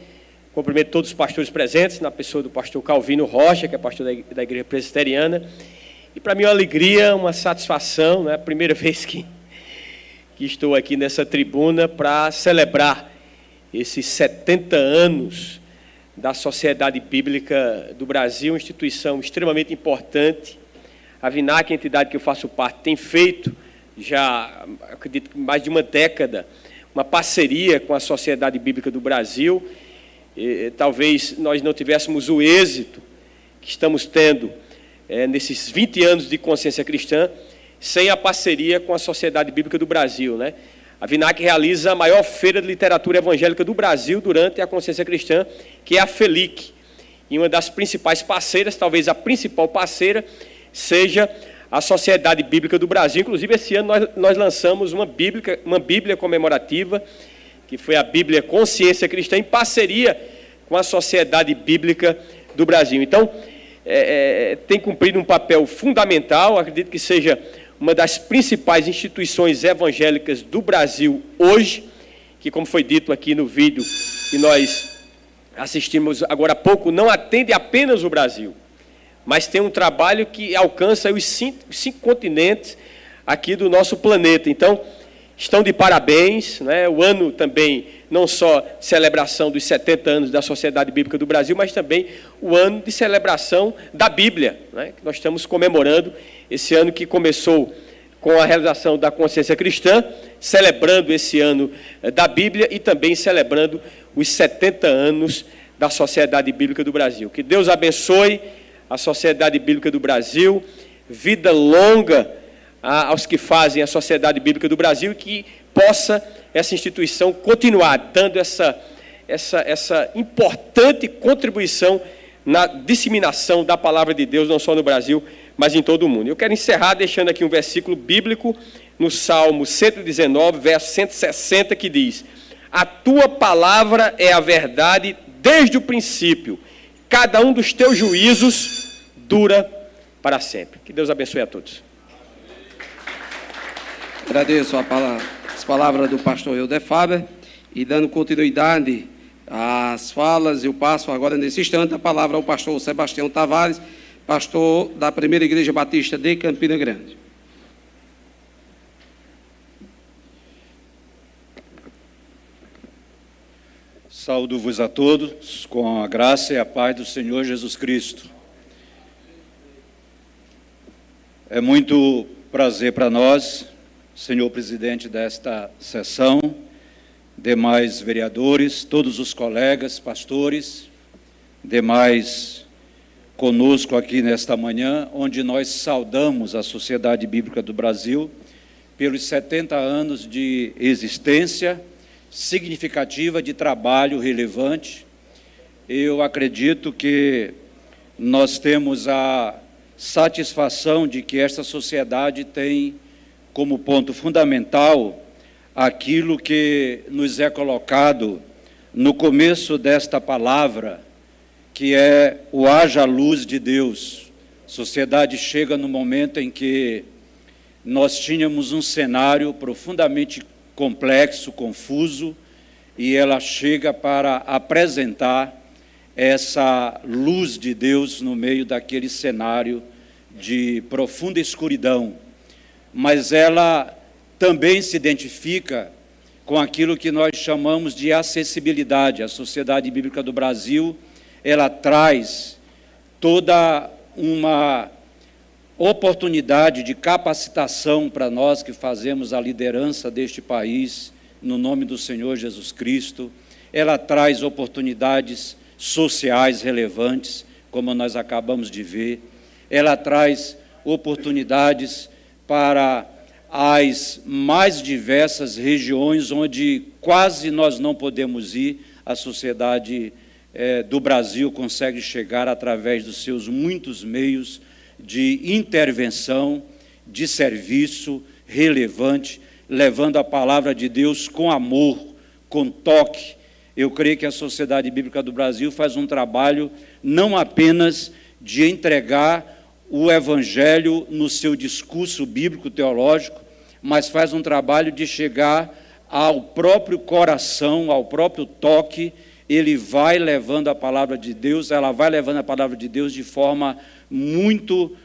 Cumprimento todos os pastores presentes, na pessoa do pastor Calvino Rocha, que é pastor da Igreja Presbiteriana. E para mim é uma alegria, uma satisfação, né? A primeira vez que estou aqui nessa tribuna para celebrar esses 70 anos da Sociedade Bíblica do Brasil, uma instituição extremamente importante. A VINAC, a entidade que eu faço parte, tem feito já, acredito que mais de uma década, uma parceria com a Sociedade Bíblica do Brasil. Talvez nós não tivéssemos o êxito que estamos tendo nesses 20 anos de consciência cristã sem a parceria com a Sociedade Bíblica do Brasil, né? A VINAC realiza a maior feira de literatura evangélica do Brasil durante a consciência cristã, que é a FELIC. E uma das principais parceiras, talvez a principal parceira, seja a Sociedade Bíblica do Brasil. Inclusive, esse ano nós lançamos uma Bíblia comemorativa, que foi a Bíblia Consciência Cristã, em parceria com a Sociedade Bíblica do Brasil. Então, tem cumprido um papel fundamental, acredito que seja uma das principais instituições evangélicas do Brasil hoje, que, como foi dito aqui no vídeo que nós assistimos agora há pouco, não atende apenas o Brasil, mas tem um trabalho que alcança os cinco continentes aqui do nosso planeta. Então, estão de parabéns, né? O ano também, não só celebração dos 70 anos da Sociedade Bíblica do Brasil, mas também o ano de celebração da Bíblia, né? Que nós estamos comemorando esse ano que começou com a realização da consciência cristã, celebrando esse ano da Bíblia e também celebrando os 70 anos da Sociedade Bíblica do Brasil. Que Deus abençoe a Sociedade Bíblica do Brasil, vida longa aos que fazem a Sociedade Bíblica do Brasil, e que possa essa instituição continuar dando essa importante contribuição na disseminação da palavra de Deus, não só no Brasil, mas em todo o mundo. Eu quero encerrar deixando aqui um versículo bíblico no Salmo 119, verso 160, que diz: a tua palavra é a verdade desde o princípio, cada um dos teus juízos dura para sempre. Que Deus abençoe a todos. Agradeço as palavras do pastor Helder Faber, e dando continuidade às falas, eu passo agora nesse instante a palavra ao pastor Sebastião Tavares, pastor da Primeira Igreja Batista de Campina Grande. Saúdo-vos a todos com a graça e a paz do Senhor Jesus Cristo. É muito prazer para nós, senhor presidente desta sessão, demais vereadores, todos os colegas, pastores, demais conosco aqui nesta manhã, onde nós saudamos a Sociedade Bíblica do Brasil pelos 70 anos de existência significativa de trabalho relevante. Eu acredito que nós temos a satisfação de que esta sociedade tem como ponto fundamental aquilo que nos é colocado no começo desta palavra, que é o haja luz de Deus. A sociedade chega no momento em que nós tínhamos um cenário profundamente complexo, confuso, e ela chega para apresentar essa luz de Deus no meio daquele cenário de profunda escuridão. Mas ela também se identifica com aquilo que nós chamamos de acessibilidade. A Sociedade Bíblica do Brasil, ela traz toda uma oportunidade de capacitação para nós que fazemos a liderança deste país, no nome do Senhor Jesus Cristo. Ela traz oportunidades sociais relevantes, como nós acabamos de ver. Ela traz oportunidades para as mais diversas regiões onde quase nós não podemos ir. A sociedade do Brasil consegue chegar através dos seus muitos meios de intervenção, de serviço relevante, levando a palavra de Deus com amor, com toque. Eu creio que a Sociedade Bíblica do Brasil faz um trabalho não apenas de entregar o Evangelho no seu discurso bíblico-teológico, mas faz um trabalho de chegar ao próprio coração, ao próprio toque. Ele vai levando a palavra de Deus, ela vai levando a palavra de Deus de forma muito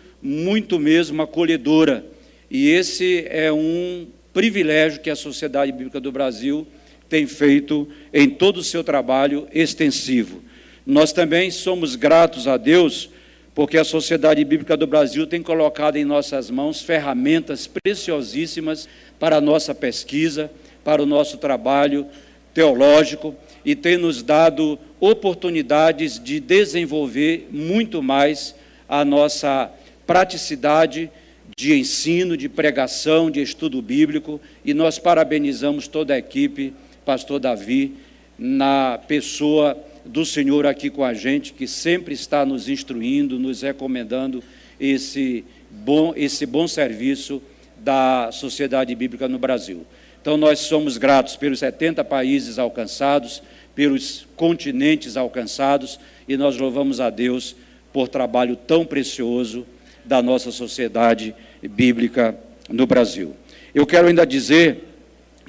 mesmo acolhedora. E esse é um privilégio que a Sociedade Bíblica do Brasil tem feito em todo o seu trabalho extensivo. Nós também somos gratos a Deus, porque a Sociedade Bíblica do Brasil tem colocado em nossas mãos ferramentas preciosíssimas para a nossa pesquisa, para o nosso trabalho teológico, e tem nos dado oportunidades de desenvolver muito mais a nossa praticidade de ensino, de pregação, de estudo bíblico, e nós parabenizamos toda a equipe, pastor Davi, na pessoa do Senhor aqui com a gente, que sempre está nos instruindo, nos recomendando esse bom serviço da Sociedade Bíblica no Brasil. Então, nós somos gratos pelos 70 países alcançados, pelos continentes alcançados, e nós louvamos a Deus por trabalho tão precioso da nossa Sociedade Bíblica no Brasil. Eu quero ainda dizer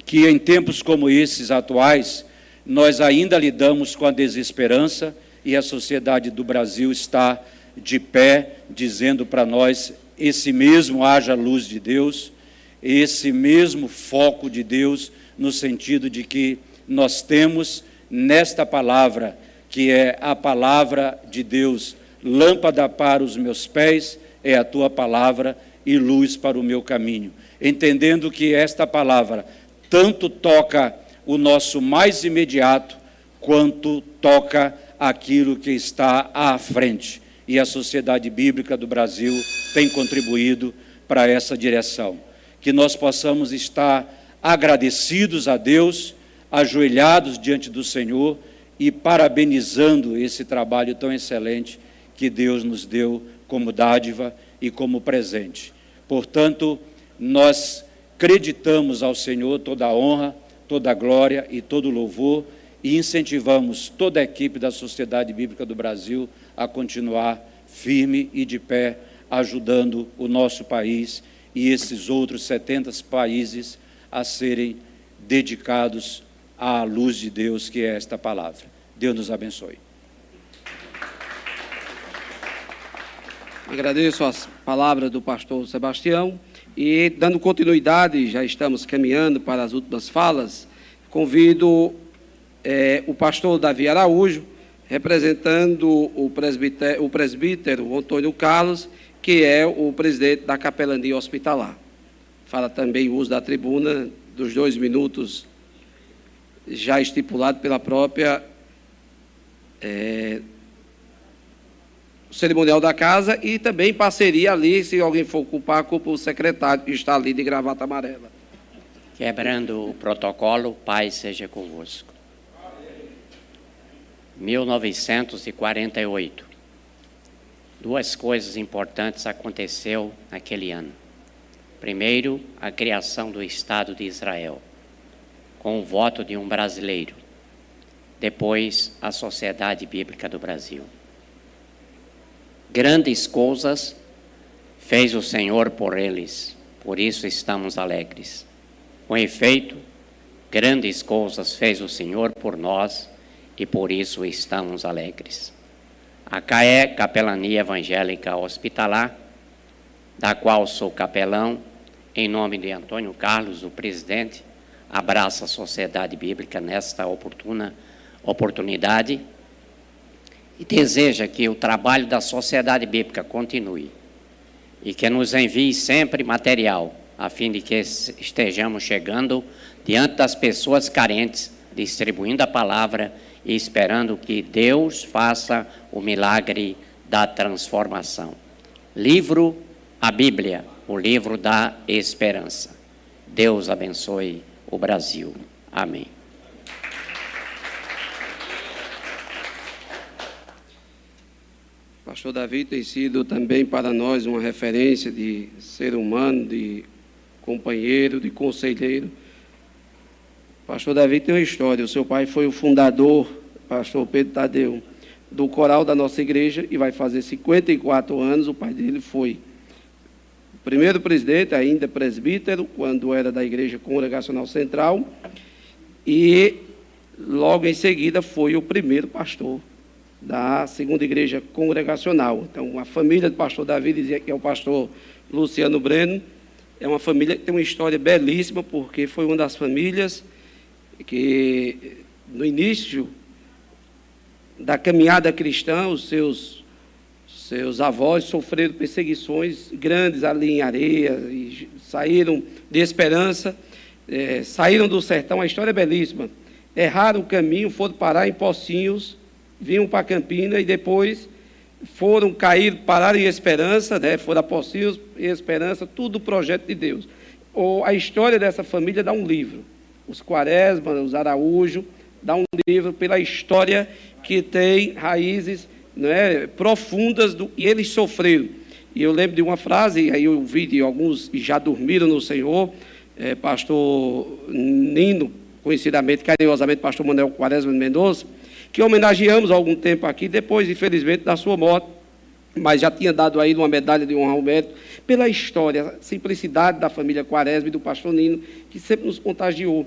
que em tempos como esses atuais, nós ainda lidamos com a desesperança, e a sociedade do Brasil está de pé, dizendo para nós esse mesmo haja luz de Deus, esse mesmo foco de Deus, no sentido de que nós temos nesta palavra, que é a palavra de Deus, lâmpada para os meus pés é a tua palavra e luz para o meu caminho. Entendendo que esta palavra tanto toca o nosso mais imediato, quanto toca aquilo que está à frente. E a Sociedade Bíblica do Brasil tem contribuído para essa direção. Que nós possamos estar agradecidos a Deus, ajoelhados diante do Senhor e parabenizando esse trabalho tão excelente que Deus nos deu como dádiva e como presente. Portanto, nós acreditamos ao Senhor toda a honra, toda a glória e todo o louvor, e incentivamos toda a equipe da Sociedade Bíblica do Brasil a continuar firme e de pé, ajudando o nosso país e esses outros 70 países a serem dedicados à luz de Deus, que é esta palavra. Deus nos abençoe. Agradeço as palavras do pastor Sebastião e, dando continuidade, já estamos caminhando para as últimas falas, convido o pastor Davi Araújo, representando o presbítero Antônio Carlos, que é o presidente da capelania hospitalar. Fala também o uso da tribuna dos 2 minutos já estipulado pela própria cerimonial da casa e também parceria ali, se alguém for culpar, culpa o secretário que está ali de gravata amarela. Quebrando o protocolo, paz seja convosco. 1948. 2 coisas importantes aconteceu naquele ano. Primeiro, a criação do Estado de Israel, com o voto de um brasileiro. Depois, a Sociedade Bíblica do Brasil. Grandes coisas fez o Senhor por eles, por isso estamos alegres. Com efeito, grandes coisas fez o Senhor por nós e por isso estamos alegres. A CAE, Capelania Evangélica Hospitalar, da qual sou capelão, em nome de Antônio Carlos, o presidente, abraça a Sociedade Bíblica nesta oportunidade e deseja que o trabalho da Sociedade Bíblica continue e que nos envie sempre material, a fim de que estejamos chegando diante das pessoas carentes, distribuindo a palavra e esperando que Deus faça o milagre da transformação. Livro, a Bíblia, o livro da esperança. Deus abençoe o Brasil. Amém. Pastor Davi tem sido também para nós uma referência de ser humano, de companheiro, de conselheiro. Pastor Davi tem uma história. O seu pai foi o fundador, pastor Pedro Tadeu, do coral da nossa igreja e vai fazer 54 anos. O pai dele foi o primeiro presidente, ainda presbítero, quando era da Igreja Congregacional Central, e logo em seguida foi o primeiro pastor da segunda igreja congregacional. Então, a família do pastor Davi, dizia que é o pastor Luciano Breno, é uma família que tem uma história belíssima, porque foi uma das famílias que, no início da caminhada cristã, os seus avós sofreram perseguições grandes ali em Areia, e saíram de Esperança, saíram do sertão, a história é belíssima, erraram o caminho, foram parar em Pocinhos, vinham para Campina e depois foram cair, pararam em Esperança, né? Foram a Pocinhos e Esperança, tudo projeto de Deus. A história dessa família dá um livro, os Quaresma, os Araújo, dá um livro pela história que tem raízes, né, profundas, e eles sofreram. E eu lembro de uma frase, aí eu vi de alguns que já dormiram no Senhor, pastor Nino, conhecidamente, carinhosamente, pastor Manuel Quaresma de Mendonça, que homenageamos há algum tempo aqui, depois, infelizmente, da sua morte, mas já tinha dado a ele uma medalha de honra ao mérito, pela história, a simplicidade da família Quaresma e do pastor Nino, que sempre nos contagiou.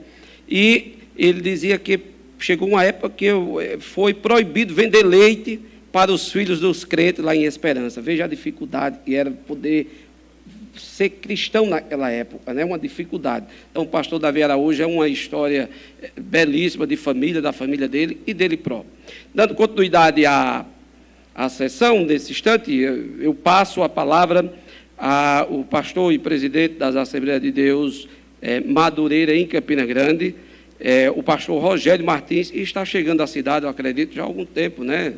E ele dizia que chegou uma época que foi proibido vender leite para os filhos dos crentes lá em Esperança. Veja a dificuldade que era poder ser cristão naquela época, né? Uma dificuldade. Então, o pastor Davi Araújo é uma história belíssima de família, da família dele e dele próprio. Dando continuidade à sessão, nesse instante, eu passo a palavra ao pastor e presidente das Assembleias de Deus Madureira, em Campina Grande, o pastor Rogério Martins, e está chegando à cidade, eu acredito, já há algum tempo, né?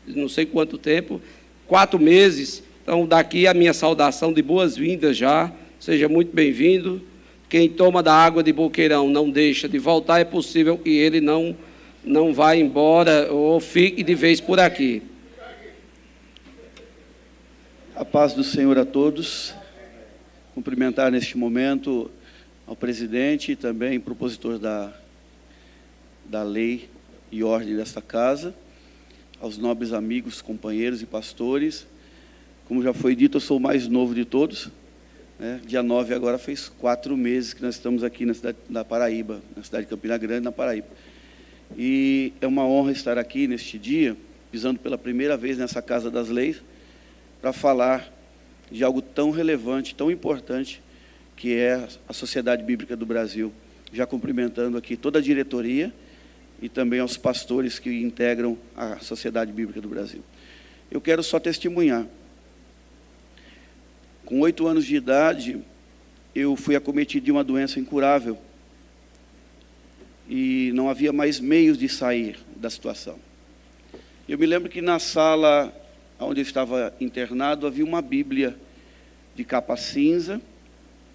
Não sei quanto tempo, 4 meses. Então, daqui a minha saudação de boas-vindas já, seja muito bem-vindo. Quem toma da água de Boqueirão não deixa de voltar, é possível que ele não vá embora ou fique de vez por aqui. A paz do Senhor a todos. Cumprimentar neste momento ao presidente e também propositor da lei e ordem desta casa, aos nobres amigos, companheiros e pastores. Como já foi dito, eu sou o mais novo de todos, né? Dia 9 agora fez 4 meses que nós estamos aqui na cidade da Paraíba, na cidade de Campina Grande, na Paraíba. E é uma honra estar aqui neste dia, pisando pela primeira vez nessa Casa das Leis, para falar de algo tão relevante, tão importante, que é a Sociedade Bíblica do Brasil. Já cumprimentando aqui toda a diretoria e também aos pastores que integram a Sociedade Bíblica do Brasil. Eu quero só testemunhar. Com 8 anos de idade, eu fui acometido de uma doença incurável e não havia mais meios de sair da situação. Eu me lembro que na sala onde eu estava internado havia uma Bíblia de capa cinza,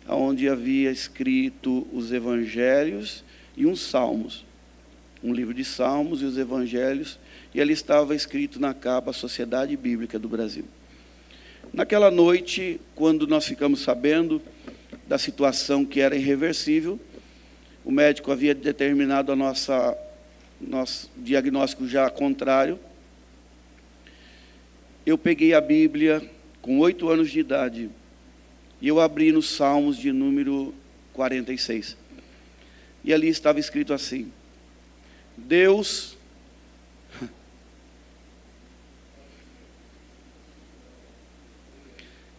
onde havia escrito os Evangelhos e uns Salmos, um livro de Salmos e os Evangelhos, e ali estava escrito na capa a Sociedade Bíblica do Brasil. Naquela noite, quando nós ficamos sabendo da situação que era irreversível, o médico havia determinado nosso diagnóstico já contrário. Eu peguei a Bíblia com 8 anos de idade e eu abri nos Salmos de número 46. E ali estava escrito assim: Deus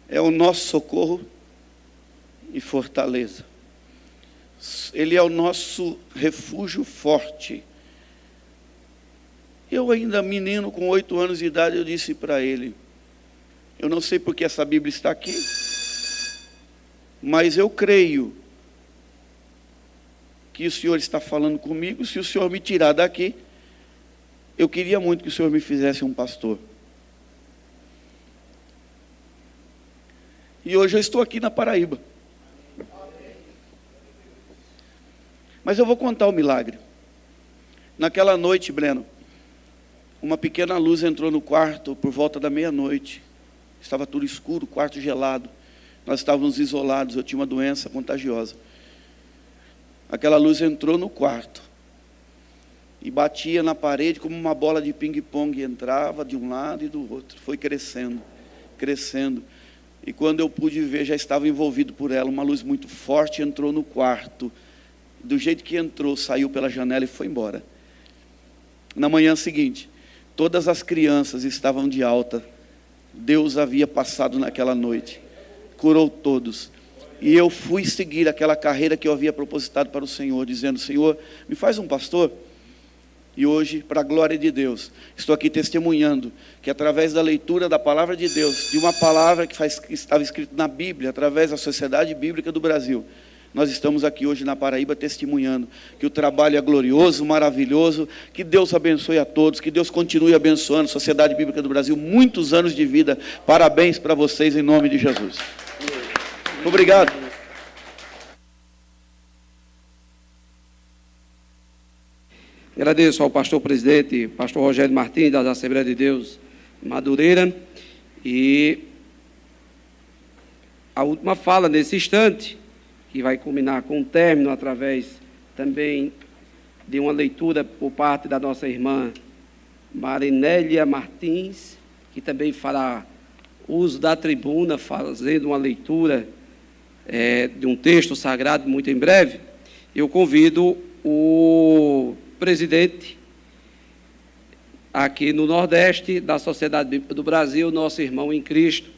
é o nosso socorro e fortaleza. Ele é o nosso refúgio forte. Eu ainda menino, com 8 anos de idade, eu disse para ele: eu não sei porque essa Bíblia está aqui, mas eu creio que o Senhor está falando comigo. Se o Senhor me tirar daqui, eu queria muito que o Senhor me fizesse um pastor. E hoje eu estou aqui na Paraíba. Mas eu vou contar o milagre. Naquela noite, Breno, uma pequena luz entrou no quarto por volta da meia-noite. Estava tudo escuro, quarto gelado. Nós estávamos isolados, eu tinha uma doença contagiosa. Aquela luz entrou no quarto e batia na parede como uma bola de ping-pong, entrava de um lado e do outro. Foi crescendo, crescendo. E quando eu pude ver, já estava envolvido por ela. Uma luz muito forte entrou no quarto. Do jeito que entrou, saiu pela janela e foi embora. Na manhã seguinte, todas as crianças estavam de alta. Deus havia passado naquela noite, curou todos. E eu fui seguir aquela carreira que eu havia propositado para o Senhor, dizendo: Senhor, me faz um pastor. E hoje, para a glória de Deus, estou aqui testemunhando que através da leitura da palavra de Deus, de uma palavra que estava escrita na Bíblia, através da Sociedade Bíblica do Brasil, nós estamos aqui hoje na Paraíba testemunhando que o trabalho é glorioso, maravilhoso, que Deus abençoe a todos, que Deus continue abençoando a Sociedade Bíblica do Brasil, muitos anos de vida. Parabéns para vocês em nome de Jesus. Obrigado. Agradeço ao pastor presidente, pastor Rogério Martins, da Assembleia de Deus Madureira, e a última fala nesse instante, que vai culminar com um término através também de uma leitura por parte da nossa irmã Marinélia Martins, que também fará uso da tribuna, fazendo uma leitura de um texto sagrado muito em breve. Eu convido o presidente aqui no Nordeste da Sociedade Bíblica do Brasil, nosso irmão em Cristo,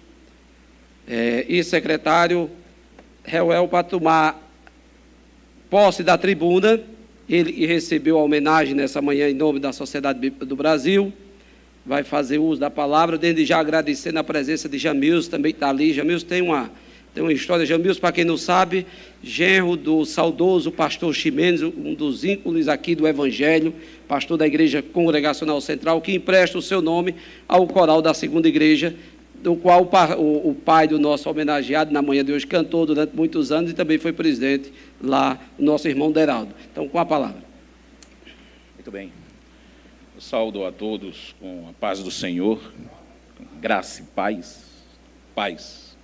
e secretário Reuel, para tomar posse da tribuna. Ele que recebeu a homenagem nessa manhã em nome da Sociedade Bíblica do Brasil, vai fazer uso da palavra, desde já agradecendo a presença de Jamilson, também está ali. Jamilson tem uma história. Jamilson, para quem não sabe, genro do saudoso pastor Ximenes, um dos ícones aqui do Evangelho, pastor da Igreja Congregacional Central, que empresta o seu nome ao coral da Segunda Igreja, do qual o pai do nosso homenageado, na manhã de hoje, cantou durante muitos anos e também foi presidente lá, o nosso irmão Deraldo. Então, com a palavra. Muito bem. Eu saúdo a todos com a paz do Senhor, graça e paz. Paz.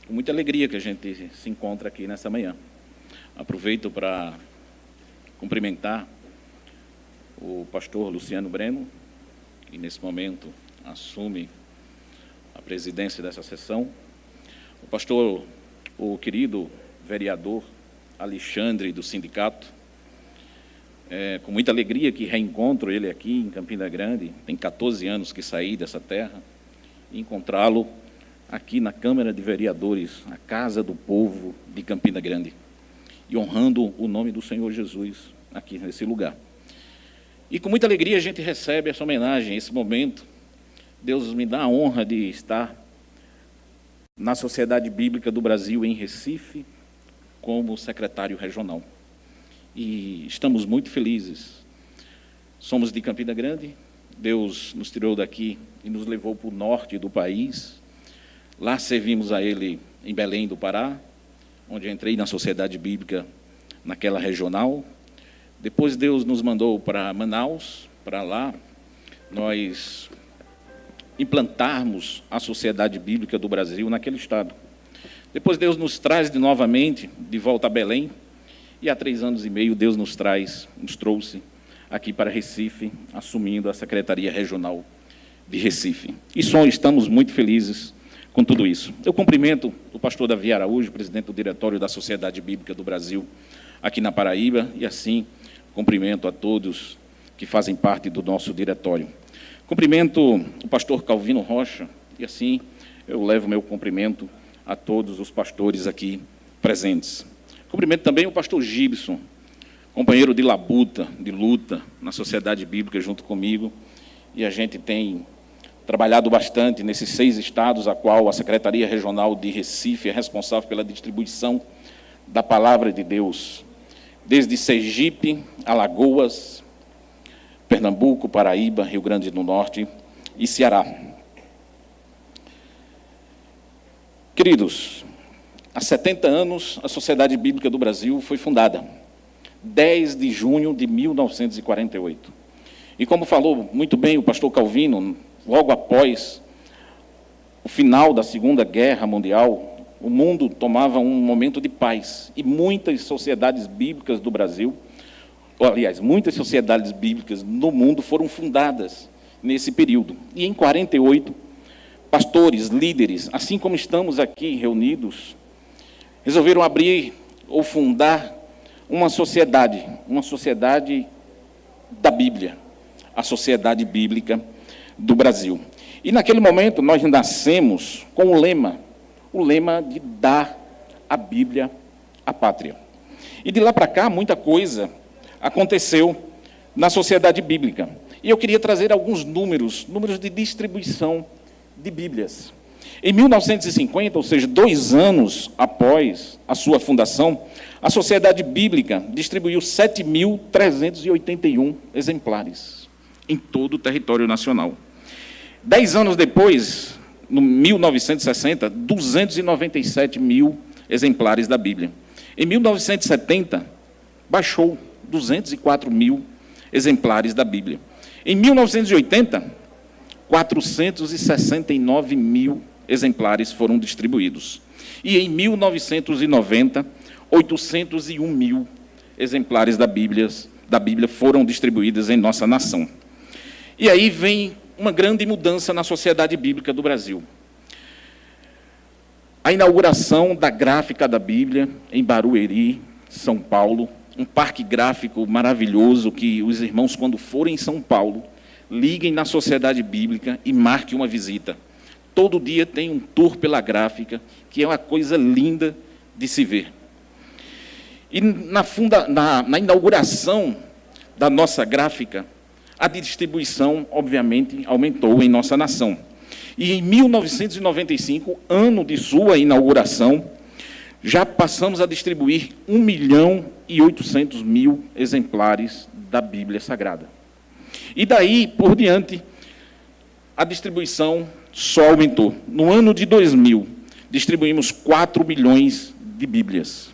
Com muita alegria que a gente se encontra aqui nessa manhã. Aproveito para cumprimentar o pastor Luciano Breno, que nesse momento assume a presidência dessa sessão, o querido vereador Alexandre do sindicato, com muita alegria que reencontro ele aqui em Campina Grande. Tem 14 anos que saí dessa terra encontrá-lo aqui na Câmara de Vereadores, a Casa do Povo de Campina Grande, e honrando o nome do Senhor Jesus aqui nesse lugar. E com muita alegria a gente recebe essa homenagem, esse momento. Deus me dá a honra de estar na Sociedade Bíblica do Brasil, em Recife, como secretário regional. E estamos muito felizes. Somos de Campina Grande, Deus nos tirou daqui e nos levou para o norte do país. Lá servimos a Ele em Belém do Pará, onde entrei na Sociedade Bíblica naquela regional. Depois Deus nos mandou para Manaus, para lá nós implantarmos a Sociedade Bíblica do Brasil naquele estado. Depois Deus nos traz novamente de volta a Belém, e há 3 anos e meio Deus nos trouxe aqui para Recife, assumindo a Secretaria Regional de Recife. E estamos muito felizes com tudo isso. Eu cumprimento o pastor Davi Araújo, presidente do Diretório da Sociedade Bíblica do Brasil, aqui na Paraíba, e assim cumprimento a todos que fazem parte do nosso diretório. Cumprimento o pastor Calvino Rocha, e assim eu levo meu cumprimento a todos os pastores aqui presentes. Cumprimento também o pastor Gibson, companheiro de labuta, de luta na Sociedade Bíblica junto comigo, e a gente tem trabalhado bastante nesses 6 estados, a qual a Secretaria Regional de Recife é responsável pela distribuição da Palavra de Deus, desde Sergipe, Alagoas, Pernambuco, Paraíba, Rio Grande do Norte e Ceará. Queridos, há 70 anos a Sociedade Bíblica do Brasil foi fundada, 10 de junho de 1948. E como falou muito bem o pastor Calvino, logo após o final da Segunda Guerra Mundial, o mundo tomava um momento de paz, e muitas sociedades bíblicas do Brasil, ou, aliás, muitas sociedades bíblicas no mundo foram fundadas nesse período. E em 48, pastores, líderes, assim como estamos aqui reunidos, resolveram abrir ou fundar uma sociedade da Bíblia, a Sociedade Bíblica do Brasil. E naquele momento nós nascemos com o lema de dar a Bíblia à pátria. E de lá para cá muita coisa aconteceu na Sociedade Bíblica. E eu queria trazer alguns números de distribuição de Bíblias. Em 1950, ou seja, 2 anos após a sua fundação, a Sociedade Bíblica distribuiu 7.381 exemplares em todo o território nacional. 10 anos depois, no 1960, 297 mil exemplares da Bíblia. Em 1970, baixou 204 mil exemplares da Bíblia. Em 1980, 469 mil exemplares foram distribuídos. E em 1990, 801 mil exemplares da Bíblia foram distribuídos em nossa nação. E aí vem uma grande mudança na Sociedade Bíblica do Brasil. A inauguração da gráfica da Bíblia em Barueri, São Paulo, um parque gráfico maravilhoso que os irmãos, quando forem em São Paulo, liguem na Sociedade Bíblica e marquem uma visita. Todo dia tem um tour pela gráfica, que é uma coisa linda de se ver. E na inauguração da nossa gráfica, a distribuição, obviamente, aumentou em nossa nação. E em 1995, ano de sua inauguração, já passamos a distribuir 1.800.000 exemplares da Bíblia Sagrada. E daí por diante, a distribuição só aumentou. No ano de 2000, distribuímos 4 milhões de Bíblias.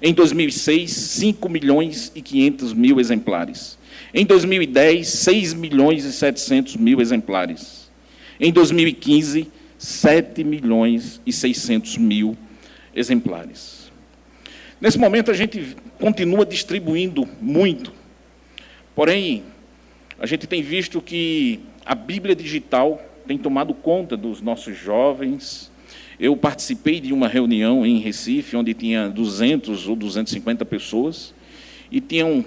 Em 2006, 5.500.000 exemplares. Em 2010, 6.700.000 exemplares. Em 2015, 7.600.000 exemplares. Nesse momento, a gente continua distribuindo muito. Porém, a gente tem visto que a Bíblia digital tem tomado conta dos nossos jovens. Eu participei de uma reunião em Recife, onde tinha 200 ou 250 pessoas, e tinham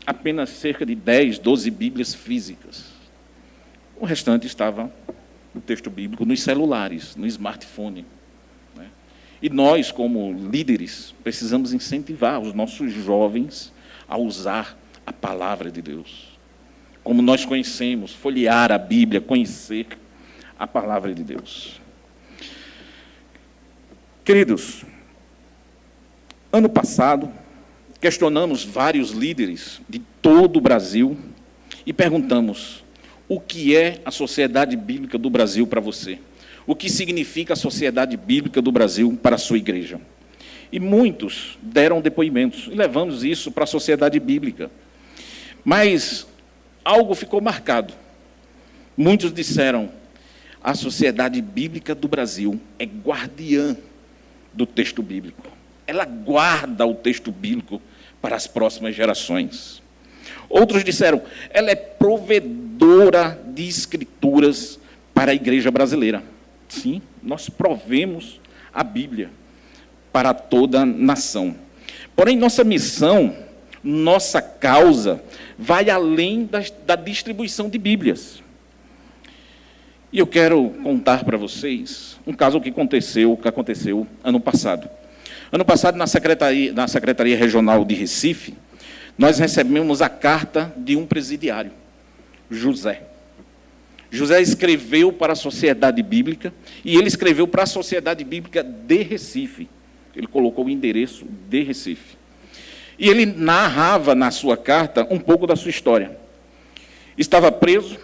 apenas cerca de 10, 12 Bíblias físicas. O restante estava o texto bíblico nos celulares, no smartphone. Né? E nós, como líderes, precisamos incentivar os nossos jovens a usar a palavra de Deus. Como nós conhecemos, folhear a Bíblia, conhecer a palavra de Deus. Queridos, ano passado, questionamos vários líderes de todo o Brasil e perguntamos: o que é a Sociedade Bíblica do Brasil para você? O que significa a Sociedade Bíblica do Brasil para a sua igreja? E muitos deram depoimentos, e levamos isso para a Sociedade Bíblica. Mas algo ficou marcado. Muitos disseram: a Sociedade Bíblica do Brasil é guardiã do texto bíblico. Ela guarda o texto bíblico para as próximas gerações. Outros disseram: ela é provedora de escrituras para a igreja brasileira. Sim, nós provemos a Bíblia para toda a nação. Porém, nossa missão, nossa causa, vai além da distribuição de Bíblias. E eu quero contar para vocês um caso que aconteceu ano passado. Ano passado, na Secretaria Regional de Recife, nós recebemos a carta de um presidiário, José. José escreveu para a Sociedade Bíblica, e ele escreveu para a Sociedade Bíblica de Recife. Ele colocou o endereço de Recife. E ele narrava na sua carta um pouco da sua história. Estava preso,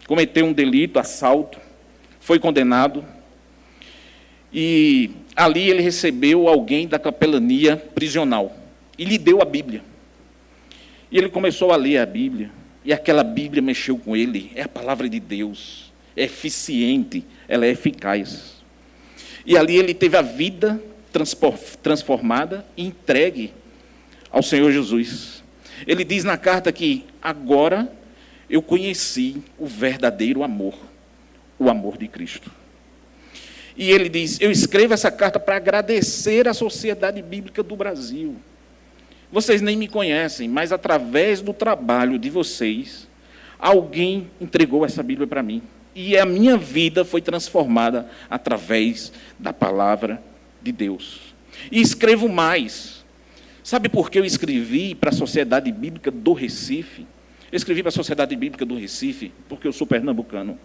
cometeu um delito, assalto, foi condenado, e ali ele recebeu alguém da capelania prisional, e lhe deu a Bíblia. E ele começou a ler a Bíblia, e aquela Bíblia mexeu com ele. É a palavra de Deus, é eficiente, ela é eficaz. E ali ele teve a vida transformada e entregue ao Senhor Jesus. Ele diz na carta que agora eu conheci o verdadeiro amor, o amor de Cristo. E ele diz: eu escrevo essa carta para agradecer à Sociedade Bíblica do Brasil. Vocês nem me conhecem, mas através do trabalho de vocês, alguém entregou essa Bíblia para mim. E a minha vida foi transformada através da palavra de Deus. E escrevo mais. Sabe por que eu escrevi para a Sociedade Bíblica do Recife? Eu escrevi para a Sociedade Bíblica do Recife porque eu sou pernambucano.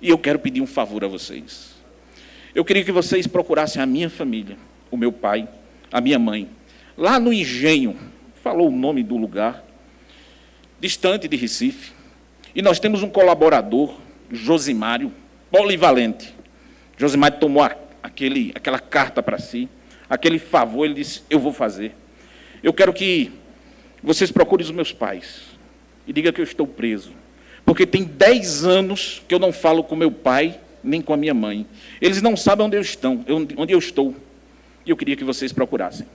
E eu quero pedir um favor a vocês. Eu queria que vocês procurassem a minha família, o meu pai, a minha mãe, lá no Engenho, falou o nome do lugar, distante de Recife, e nós temos um colaborador, Josimário, polivalente. Josimário tomou aquela carta para si, aquele favor, ele disse: eu vou fazer. Eu quero que vocês procurem os meus pais e digam que eu estou preso, porque tem 10 anos que eu não falo com meu pai, nem com a minha mãe. Eles não sabem onde eu estou. E eu queria que vocês procurassem.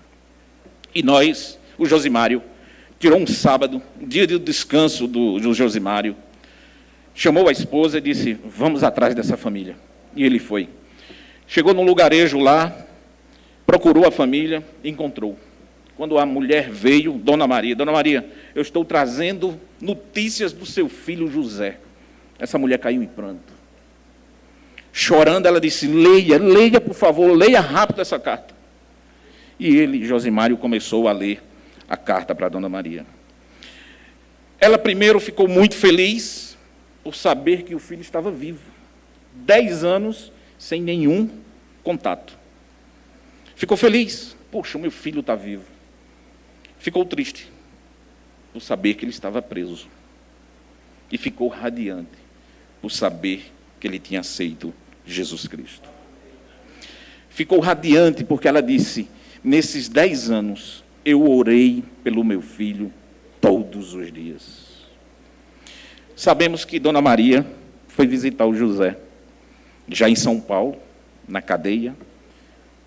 E nós, o Josimário, tirou um sábado, um dia de descanso do Josimário, chamou a esposa e disse: vamos atrás dessa família. E ele foi. Chegou num lugarejo lá, procurou a família, encontrou. Quando a mulher veio, Dona Maria, eu estou trazendo notícias do seu filho José. Essa mulher caiu em pranto. Chorando, ela disse: leia, por favor, leia rápido essa carta. E ele, Josimário, começou a ler a carta para a Dona Maria. Ela primeiro ficou muito feliz por saber que o filho estava vivo. 10 anos sem nenhum contato. Ficou feliz. Poxa, o meu filho está vivo. Ficou triste por saber que ele estava preso. E ficou radiante por saber que ele tinha aceito Jesus Cristo. Ficou radiante porque ela disse: nesses 10 anos, eu orei pelo meu filho todos os dias. Sabemos que Dona Maria foi visitar o José, já em São Paulo, na cadeia,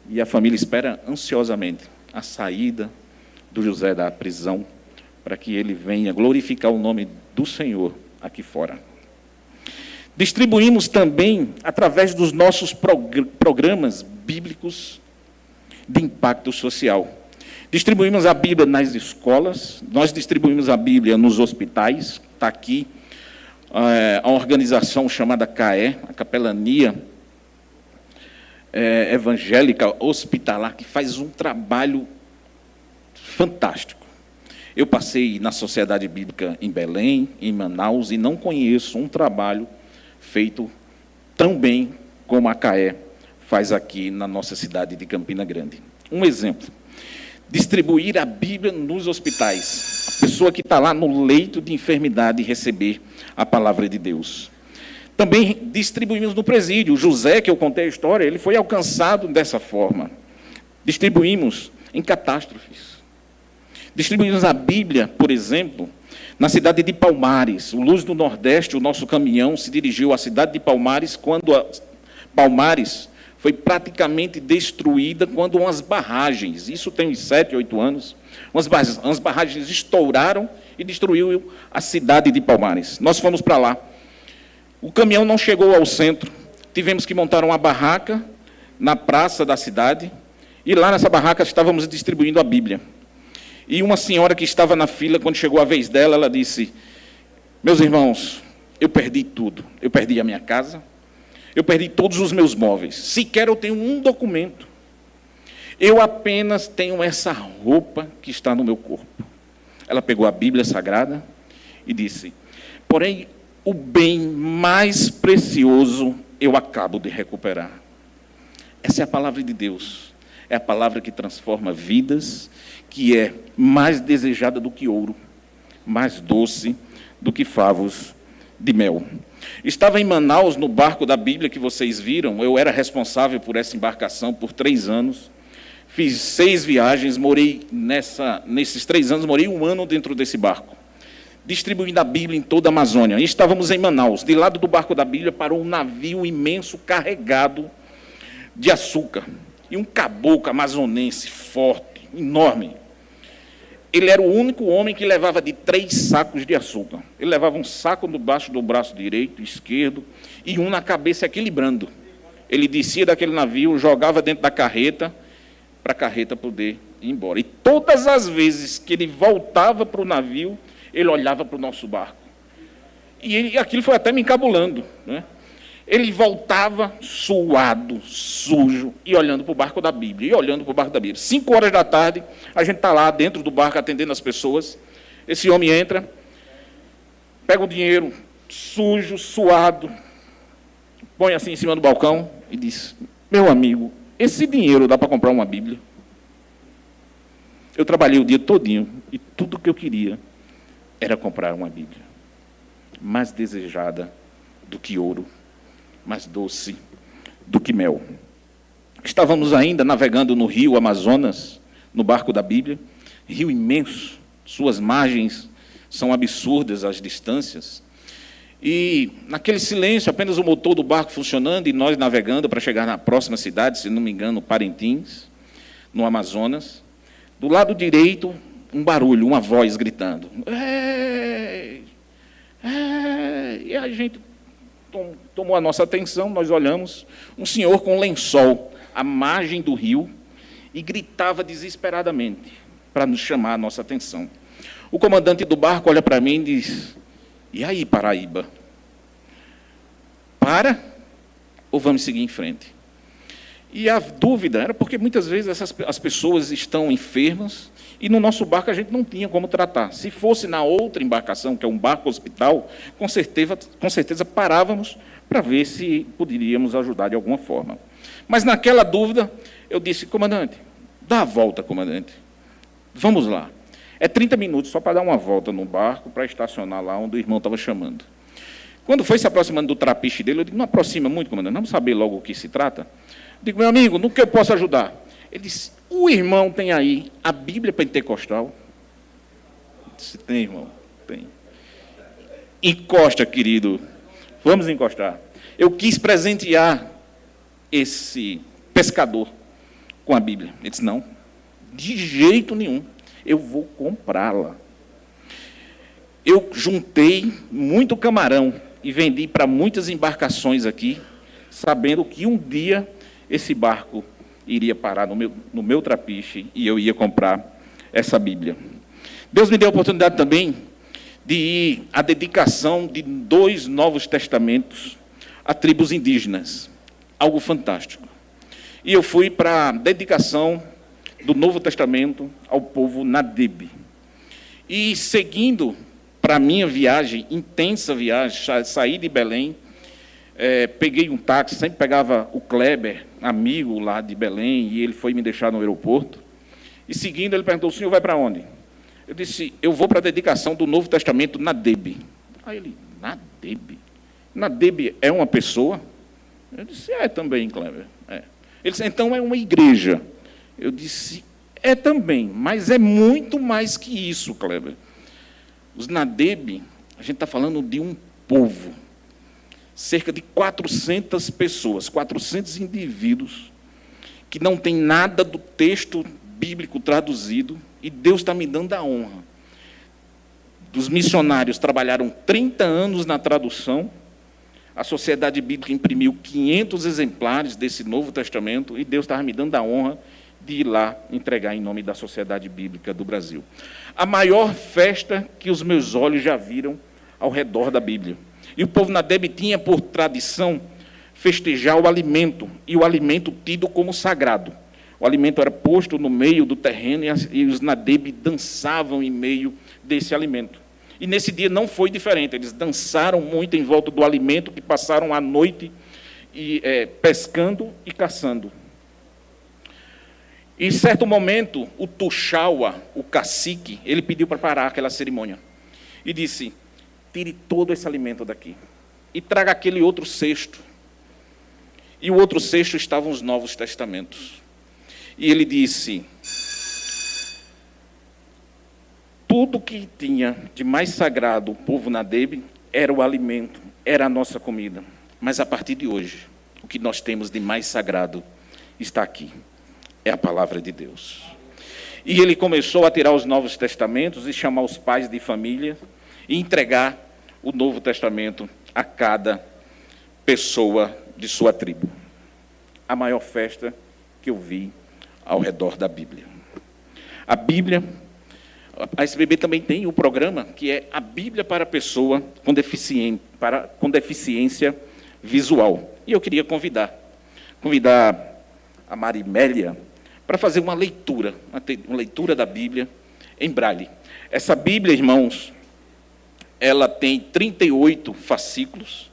e a família espera ansiosamente a saída do José da prisão, para que ele venha glorificar o nome do Senhor aqui fora. Distribuímos também, através dos nossos programas bíblicos de impacto social. Distribuímos a Bíblia nas escolas, nós distribuímos a Bíblia nos hospitais, está aqui a organização chamada CAE, a Capelania Evangélica Hospitalar, que faz um trabalho fantástico. Eu passei na Sociedade Bíblica em Belém, em Manaus, e não conheço um trabalho feito tão bem como a CAE faz aqui na nossa cidade de Campina Grande. Um exemplo: distribuir a Bíblia nos hospitais. A pessoa que está lá no leito de enfermidade receber a palavra de Deus. Também distribuímos no presídio. O José, que eu contei a história, ele foi alcançado dessa forma. Distribuímos em catástrofes. Distribuímos a Bíblia, por exemplo, na cidade de Palmares. O Luz do Nordeste, o nosso caminhão, se dirigiu à cidade de Palmares quando Palmares foi praticamente destruída quando umas barragens, isso tem uns 7, 8 anos, umas barragens estouraram e destruiu a cidade de Palmares. Nós fomos para lá. O caminhão não chegou ao centro, tivemos que montar uma barraca na praça da cidade, e lá nessa barraca estávamos distribuindo a Bíblia. E uma senhora que estava na fila, quando chegou a vez dela, ela disse: meus irmãos, eu perdi tudo. Eu perdi a minha casa, eu perdi todos os meus móveis. Sequer eu tenho um documento. Eu apenas tenho essa roupa que está no meu corpo. Ela pegou a Bíblia Sagrada e disse: porém, o bem mais precioso eu acabo de recuperar. Essa é a palavra de Deus. É a palavra que transforma vidas, que é mais desejada do que ouro, mais doce do que favos de mel. Estava em Manaus, no barco da Bíblia que vocês viram. Eu era responsável por essa embarcação por 3 anos. Fiz 6 viagens, morei nesses 3 anos, morei 1 ano dentro desse barco, distribuindo a Bíblia em toda a Amazônia. E estávamos em Manaus. De lado do barco da Bíblia parou um navio imenso carregado de açúcar. E um caboclo amazonense forte, enorme. Ele era o único homem que levava de 3 sacos de açúcar. Ele levava um saco debaixo do braço direito, esquerdo, e um na cabeça equilibrando. Ele descia daquele navio, jogava dentro da carreta, para a carreta poder ir embora. E todas as vezes que ele voltava para o navio, ele olhava para o nosso barco. E aquilo foi até me encabulando, né? Ele voltava suado, sujo, e olhando para o barco da Bíblia, 5 horas da tarde, a gente está lá dentro do barco atendendo as pessoas. Esse homem entra, pega o dinheiro sujo, suado, põe assim em cima do balcão e diz: meu amigo, esse dinheiro dá para comprar uma Bíblia? Eu trabalhei o dia todinho e tudo que eu queria era comprar uma Bíblia. Mais desejada do que ouro, mais doce do que mel. Estávamos ainda navegando no rio Amazonas, no barco da Bíblia, rio imenso, suas margens são absurdas as distâncias, e naquele silêncio, apenas o motor do barco funcionando e nós navegando para chegar na próxima cidade, se não me engano, Parintins, no Amazonas. Do lado direito, um barulho, uma voz gritando: ei, ei! E a gente tomou a nossa atenção, nós olhamos, um senhor com um lençol à margem do rio e gritava desesperadamente para nos chamar a nossa atenção. O comandante do barco olha para mim e diz: e aí, Paraíba? Para ou vamos seguir em frente? E a dúvida era porque muitas vezes as pessoas estão enfermas e no nosso barco a gente não tinha como tratar. Se fosse na outra embarcação, que é um barco hospital, com certeza parávamos para ver se poderíamos ajudar de alguma forma. Mas naquela dúvida, eu disse: comandante, dá a volta, comandante. Vamos lá. É 30 minutos só para dar uma volta no barco, para estacionar lá onde o irmão estava chamando. Quando foi se aproximando do trapiche dele, eu digo: não aproxima muito, comandante, vamos saber logo o que se trata. Eu digo: meu amigo, no que eu posso ajudar? Ele disse: o irmão tem aí a Bíblia pentecostal? Eu disse: tem, irmão, tem. Encosta, querido, vamos encostar. Eu quis presentear esse pescador com a Bíblia. Ele disse: não, de jeito nenhum, eu vou comprá-la. Eu juntei muito camarão e vendi para muitas embarcações aqui, sabendo que um dia esse barco iria parar no meu trapiche e eu ia comprar essa Bíblia. Deus me deu a oportunidade também de ir à dedicação de 2 Novos Testamentos a tribos indígenas. Algo fantástico. E eu fui para a dedicação do Novo Testamento ao povo Nadebe. E seguindo para a minha viagem, intensa viagem, saí de Belém, peguei um táxi, sempre pegava o Kleber, amigo lá de Belém, e ele foi me deixar no aeroporto. E seguindo, ele perguntou: o senhor vai para onde? Eu disse: eu vou para a dedicação do Novo Testamento Nadebe. Aí ele: Nadebe? Nadebe é uma pessoa? Eu disse: é também, Kleber. É. Ele disse: então é uma igreja. Eu disse: é também, mas é muito mais que isso, Kleber. Os Nadebe, a gente está falando de um povo, cerca de 400 pessoas, 400 indivíduos, que não tem nada do texto bíblico traduzido, e Deus está me dando a honra. Os missionários trabalharam 30 anos na tradução, a Sociedade Bíblica imprimiu 500 exemplares desse Novo Testamento, e Deus estava me dando a honra de ir lá entregar em nome da Sociedade Bíblica do Brasil. A maior festa que os meus olhos já viram ao redor da Bíblia. E o povo Nadebe tinha por tradição festejar o alimento, e o alimento tido como sagrado. O alimento era posto no meio do terreno, e os Nadebe dançavam em meio desse alimento. E nesse dia não foi diferente, eles dançaram muito em volta do alimento, que passaram a noite pescando e caçando. Em certo momento, o Tuxaua, o cacique, ele pediu para parar aquela cerimônia. E disse: tire todo esse alimento daqui e traga aquele outro cesto. E o outro cesto estavam os Novos Testamentos. E ele disse: tudo que tinha de mais sagrado o povo Nadebe era o alimento, era a nossa comida. Mas a partir de hoje, o que nós temos de mais sagrado está aqui. É a palavra de Deus. E ele começou a tirar os Novos Testamentos e chamar os pais de família e entregar o Novo Testamento a cada pessoa de sua tribo. A maior festa que eu vi ao redor da Bíblia. A Bíblia, a SBB também tem o programa que é a Bíblia para a pessoa com deficiência visual. E eu queria convidar a Marimélia para fazer uma leitura da Bíblia em braille. Essa Bíblia, irmãos, ela tem 38 fascículos,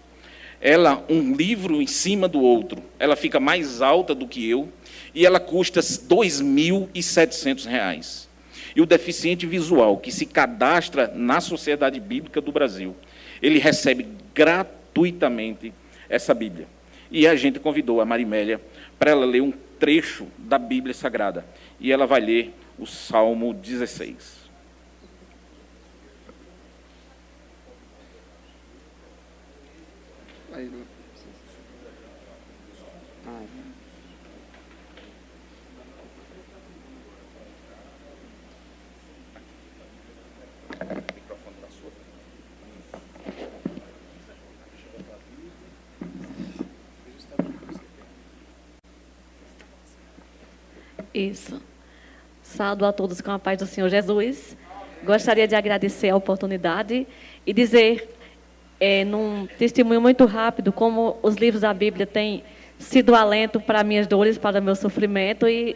ela um livro em cima do outro, ela fica mais alta do que eu, e ela custa R$ 2.700. E o deficiente visual que se cadastra na Sociedade Bíblica do Brasil, ele recebe gratuitamente essa Bíblia. E a gente convidou a Marimélia para ela ler um trecho da Bíblia Sagrada. E ela vai ler o Salmo 16. Isso. Saúdo a todos com a paz do Senhor Jesus. Gostaria de agradecer a oportunidade e dizer, num testemunho muito rápido, como os livros da Bíblia têm sido alento para minhas dores, para o meu sofrimento. E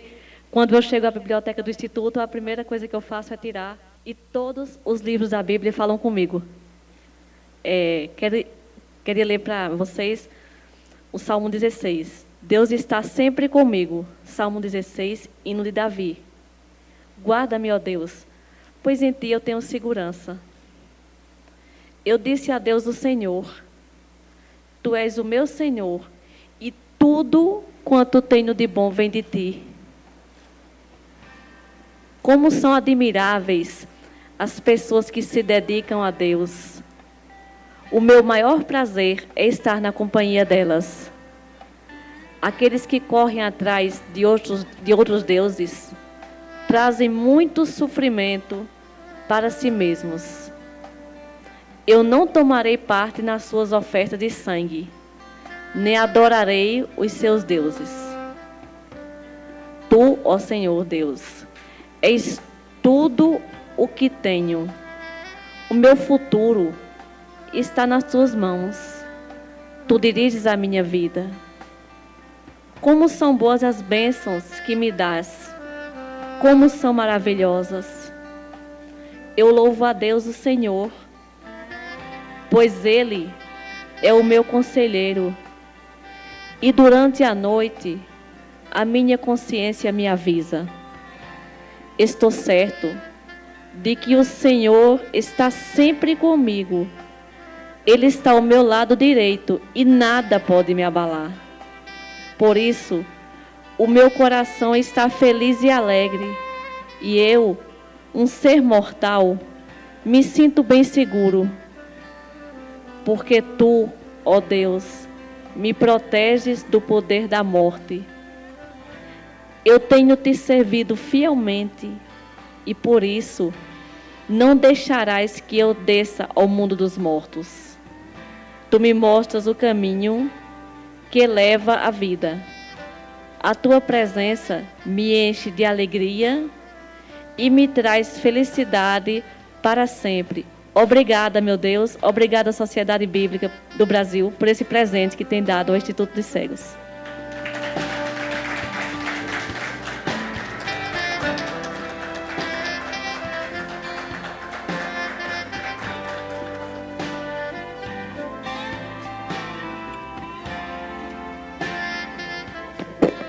quando eu chego à biblioteca do Instituto, a primeira coisa que eu faço é tirar, e todos os livros da Bíblia falam comigo. Queria ler para vocês o Salmo 16. Deus está sempre comigo. Salmo 16, hino de Davi. Guarda-me, ó Deus, pois em ti eu tenho segurança. Eu disse a Deus o Senhor: tu és o meu Senhor, e tudo quanto tenho de bom vem de ti. Como são admiráveis as pessoas que se dedicam a Deus. O meu maior prazer é estar na companhia delas. Aqueles que correm atrás de outros deuses trazem muito sofrimento para si mesmos. Eu não tomarei parte nas suas ofertas de sangue, nem adorarei os seus deuses. Tu, ó Senhor Deus, és tudo o que tenho. O meu futuro está nas tuas mãos. Tu diriges a minha vida. Como são boas as bênçãos que me dás. Como são maravilhosas. Eu louvo a Deus, o Senhor, pois Ele é o meu conselheiro. E durante a noite, a minha consciência me avisa. Estou certo de que o Senhor está sempre comigo. Ele está ao meu lado direito e nada pode me abalar. Por isso, o meu coração está feliz e alegre. E eu, um ser mortal, me sinto bem seguro. Porque tu, ó Deus, me proteges do poder da morte. Eu tenho te servido fielmente e por isso não deixarás que eu desça ao mundo dos mortos. Tu me mostras o caminho que leva à vida. A tua presença me enche de alegria e me traz felicidade para sempre. Obrigada, meu Deus. Obrigada, Sociedade Bíblica do Brasil, por esse presente que tem dado ao Instituto dos Cegos.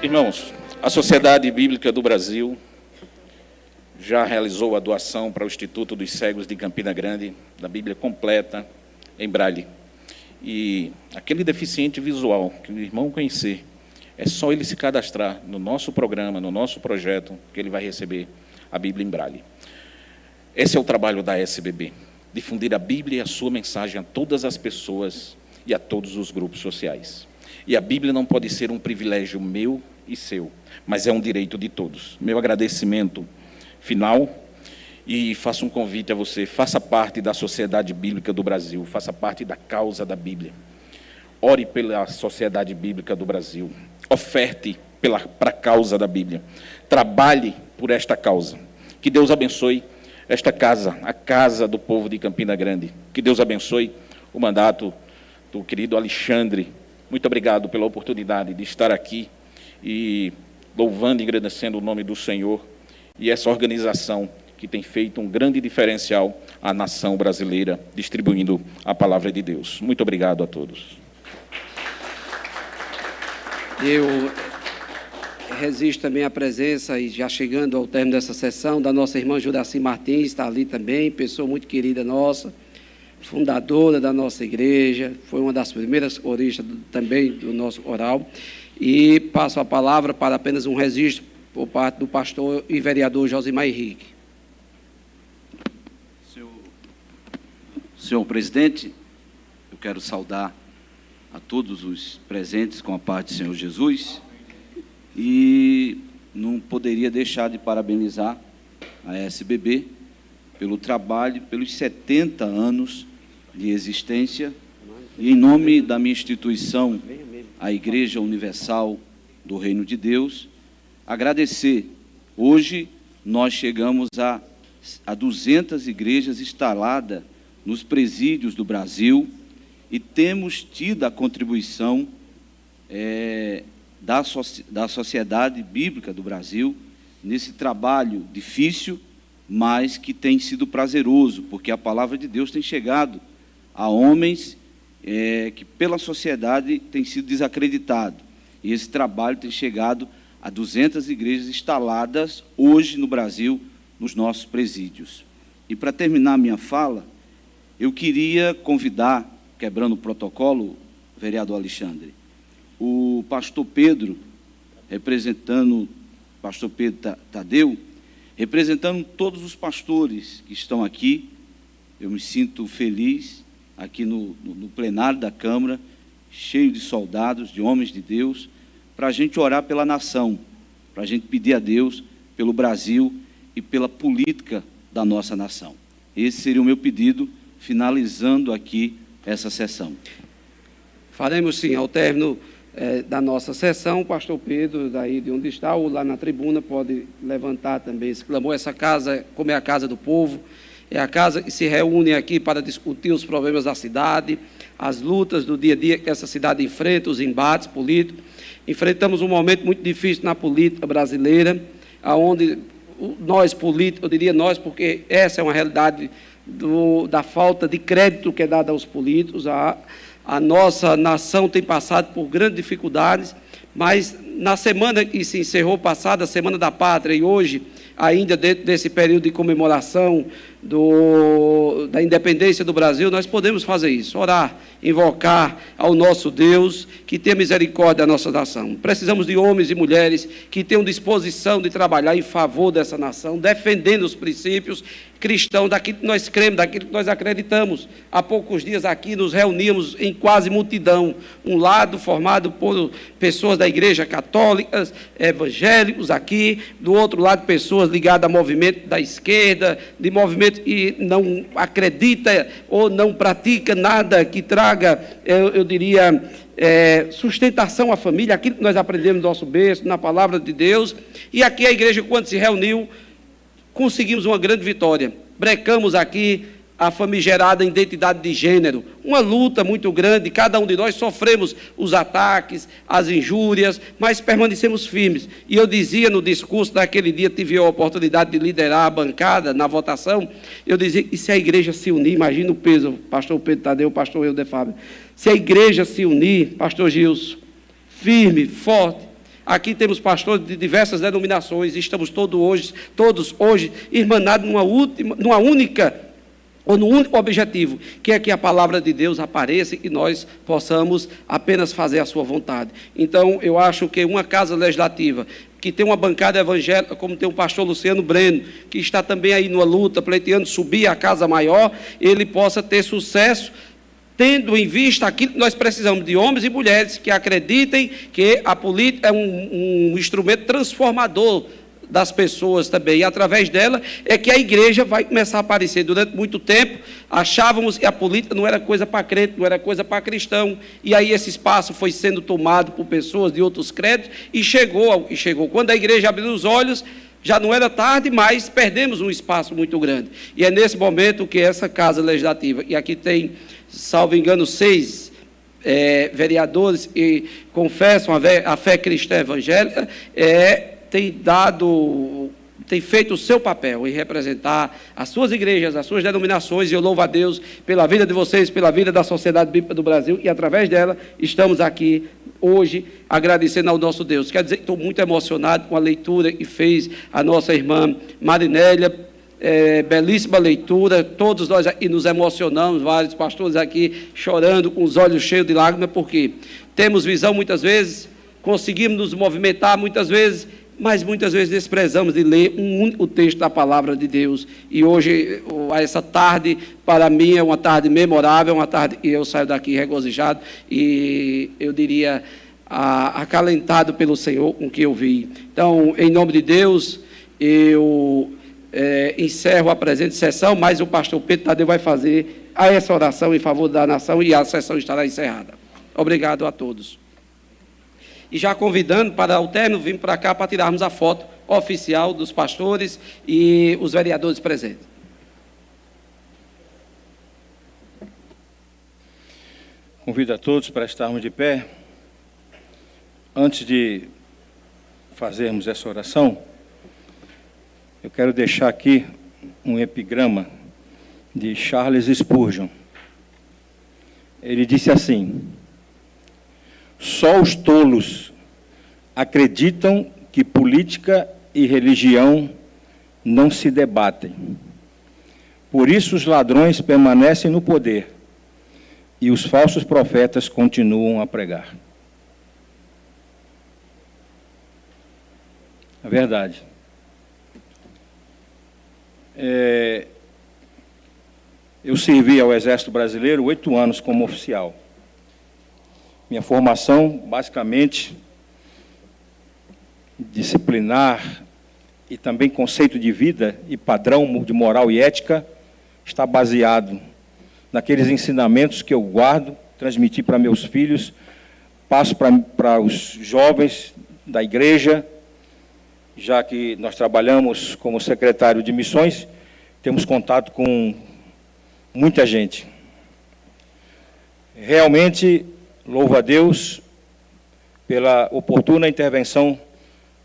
Irmãos, a Sociedade Bíblica do Brasil já realizou a doação para o Instituto dos Cegos de Campina Grande, da Bíblia completa, em braille. E aquele deficiente visual que o irmão conhecer, é só ele se cadastrar no nosso programa, no nosso projeto, que ele vai receber a Bíblia em braille. Esse é o trabalho da SBB, difundir a Bíblia e a sua mensagem a todas as pessoas e a todos os grupos sociais. E a Bíblia não pode ser um privilégio meu e seu, mas é um direito de todos. Meu agradecimento final, e faço um convite a você, faça parte da Sociedade Bíblica do Brasil, faça parte da causa da Bíblia. Ore pela Sociedade Bíblica do Brasil, oferte para a causa da Bíblia, trabalhe por esta causa. Que Deus abençoe esta casa, a casa do povo de Campina Grande. Que Deus abençoe o mandato do querido Alexandre. Muito obrigado pela oportunidade de estar aqui e louvando e agradecendo o nome do Senhor e essa organização que tem feito um grande diferencial à nação brasileira, distribuindo a palavra de Deus. Muito obrigado a todos. Eu registro também a presença, e já chegando ao término dessa sessão, da nossa irmã Juraci Martins, está ali também, pessoa muito querida nossa, fundadora da nossa igreja, foi uma das primeiras coristas também do nosso coral, e passo a palavra para apenas um registro por parte do pastor e vereador Josimar Henrique. Senhor presidente, eu quero saudar a todos os presentes com a paz do Senhor Jesus e não poderia deixar de parabenizar a SBB pelo trabalho, pelos 70 anos de existência e em nome da minha instituição, a Igreja Universal do Reino de Deus, agradecer. Hoje nós chegamos a 200 igrejas instaladas nos presídios do Brasil e temos tido a contribuição da Sociedade Bíblica do Brasil nesse trabalho difícil, mas que tem sido prazeroso, porque a palavra de Deus tem chegado a homens que pela sociedade tem sido desacreditado. E esse trabalho tem chegado a 200 igrejas instaladas hoje no Brasil, nos nossos presídios. E para terminar minha fala, eu queria convidar, quebrando o protocolo, vereador Alexandre, o pastor Pedro, representando, pastor Pedro Tadeu, representando todos os pastores que estão aqui. Eu me sinto feliz aqui no plenário da Câmara, cheio de soldados, de homens de Deus, para a gente orar pela nação, para a gente pedir a Deus pelo Brasil e pela política da nossa nação. Esse seria o meu pedido, finalizando aqui essa sessão. Faremos sim, ao término da nossa sessão, o pastor Pedro, daí de onde está, ou lá na tribuna, pode levantar também esse clamor. Essa casa, como é a casa do povo, É a casa que se reúne aqui para discutir os problemas da cidade, as lutas do dia a dia que essa cidade enfrenta, os embates políticos. Enfrentamos um momento muito difícil na política brasileira, onde nós políticos, eu diria nós, porque essa é uma realidade da falta de crédito que é dada aos políticos. A nossa nação tem passado por grandes dificuldades, mas na semana que se encerrou passada, a Semana da Pátria, e hoje, ainda dentro desse período de comemoração da independência do Brasil, nós podemos fazer isso, orar, invocar ao nosso Deus, que tenha misericórdia da nossa nação. Precisamos de homens e mulheres que tenham disposição de trabalhar em favor dessa nação, defendendo os princípios cristãos, daquilo que nós cremos, daquilo que nós acreditamos. Há poucos dias aqui nos reuníamos em quase multidão, um lado formado por pessoas da Igreja Católica, evangélicos aqui, do outro lado pessoas ligadas a movimento da esquerda, de movimento que não acredita ou não pratica nada que traga, eu diria, sustentação à família, aquilo que nós aprendemos no nosso berço, na palavra de Deus. E aqui a igreja, quando se reuniu, conseguimos uma grande vitória. Brecamos aqui a famigerada identidade de gênero, uma luta muito grande, cada um de nós sofremos os ataques, as injúrias, mas permanecemos firmes. E eu dizia no discurso daquele dia, tive a oportunidade de liderar a bancada na votação, eu dizia, e se a igreja se unir, imagina o peso, pastor Pedro Tadeu, pastor Euder Fábio, se a igreja se unir, pastor Gilson, firme, forte. Aqui temos pastores de diversas denominações, estamos todos hoje irmanados num único objetivo, que é que a palavra de Deus apareça e nós possamos apenas fazer a sua vontade. Então, eu acho que uma casa legislativa que tem uma bancada evangélica, como tem o pastor Luciano Breno, que está também aí numa luta, pleiteando subir a casa maior, ele possa ter sucesso, tendo em vista aquilo que nós precisamos de homens e mulheres que acreditem que a política é um instrumento transformador das pessoas também, e através dela é que a igreja vai começar a aparecer. Durante muito tempo, achávamos que a política não era coisa para crente, não era coisa para cristão, e aí esse espaço foi sendo tomado por pessoas de outros credos, e chegou. Quando a igreja abriu os olhos, já não era tarde, mas perdemos um espaço muito grande. E é nesse momento que essa Casa Legislativa, e aqui tem, salvo engano, 6 vereadores que confessam a fé cristã evangélica, tem feito o seu papel em representar as suas igrejas, as suas denominações, e eu louvo a Deus pela vida de vocês, pela vida da Sociedade Bíblica do Brasil, e através dela estamos aqui hoje agradecendo ao nosso Deus. Quer dizer que estou muito emocionado com a leitura que fez a nossa irmã Marinélia, belíssima leitura, todos nós aqui nos emocionamos, vários pastores aqui chorando com os olhos cheios de lágrimas, porque temos visão muitas vezes, conseguimos nos movimentar muitas vezes, mas muitas vezes desprezamos de ler um único texto da palavra de Deus. E hoje, essa tarde, para mim, é uma tarde memorável, uma tarde que eu saio daqui regozijado e, eu diria, acalentado pelo Senhor com o que eu vi. Então, em nome de Deus, eu encerro a presente sessão, mas o pastor Pedro Tadeu vai fazer essa oração em favor da nação e a sessão estará encerrada. Obrigado a todos. E já convidando para o término, vim para cá para tirarmos a foto oficial dos pastores e os vereadores presentes. Convido a todos para estarmos de pé. Antes de fazermos essa oração, eu quero deixar aqui um epigrama de Charles Spurgeon. Ele disse assim: só os tolos acreditam que política e religião não se debatem. Por isso os ladrões permanecem no poder e os falsos profetas continuam a pregar. É verdade. Eu servi ao Exército Brasileiro 8 anos como oficial. Minha formação, basicamente, disciplinar e também conceito de vida e padrão de moral e ética, está baseado naqueles ensinamentos que eu guardo, transmiti para meus filhos, passo para os jovens da igreja, já que nós trabalhamos como secretário de missões, temos contato com muita gente. Realmente, louvo a Deus pela oportuna intervenção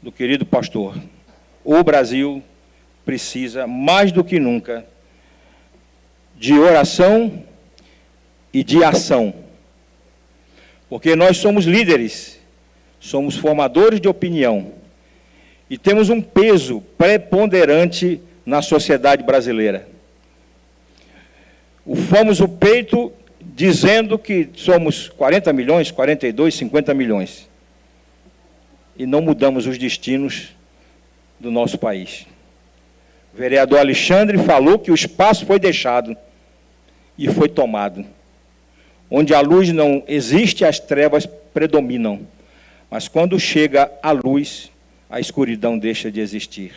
do querido pastor. O Brasil precisa, mais do que nunca, de oração e de ação. Porque nós somos líderes, somos formadores de opinião e temos um peso preponderante na sociedade brasileira. Ufamos o peito dizendo que somos 40 milhões, 42, 50 milhões. E não mudamos os destinos do nosso país. O vereador Alexandre falou que o espaço foi deixado e foi tomado. Onde a luz não existe, as trevas predominam. Mas quando chega a luz, a escuridão deixa de existir.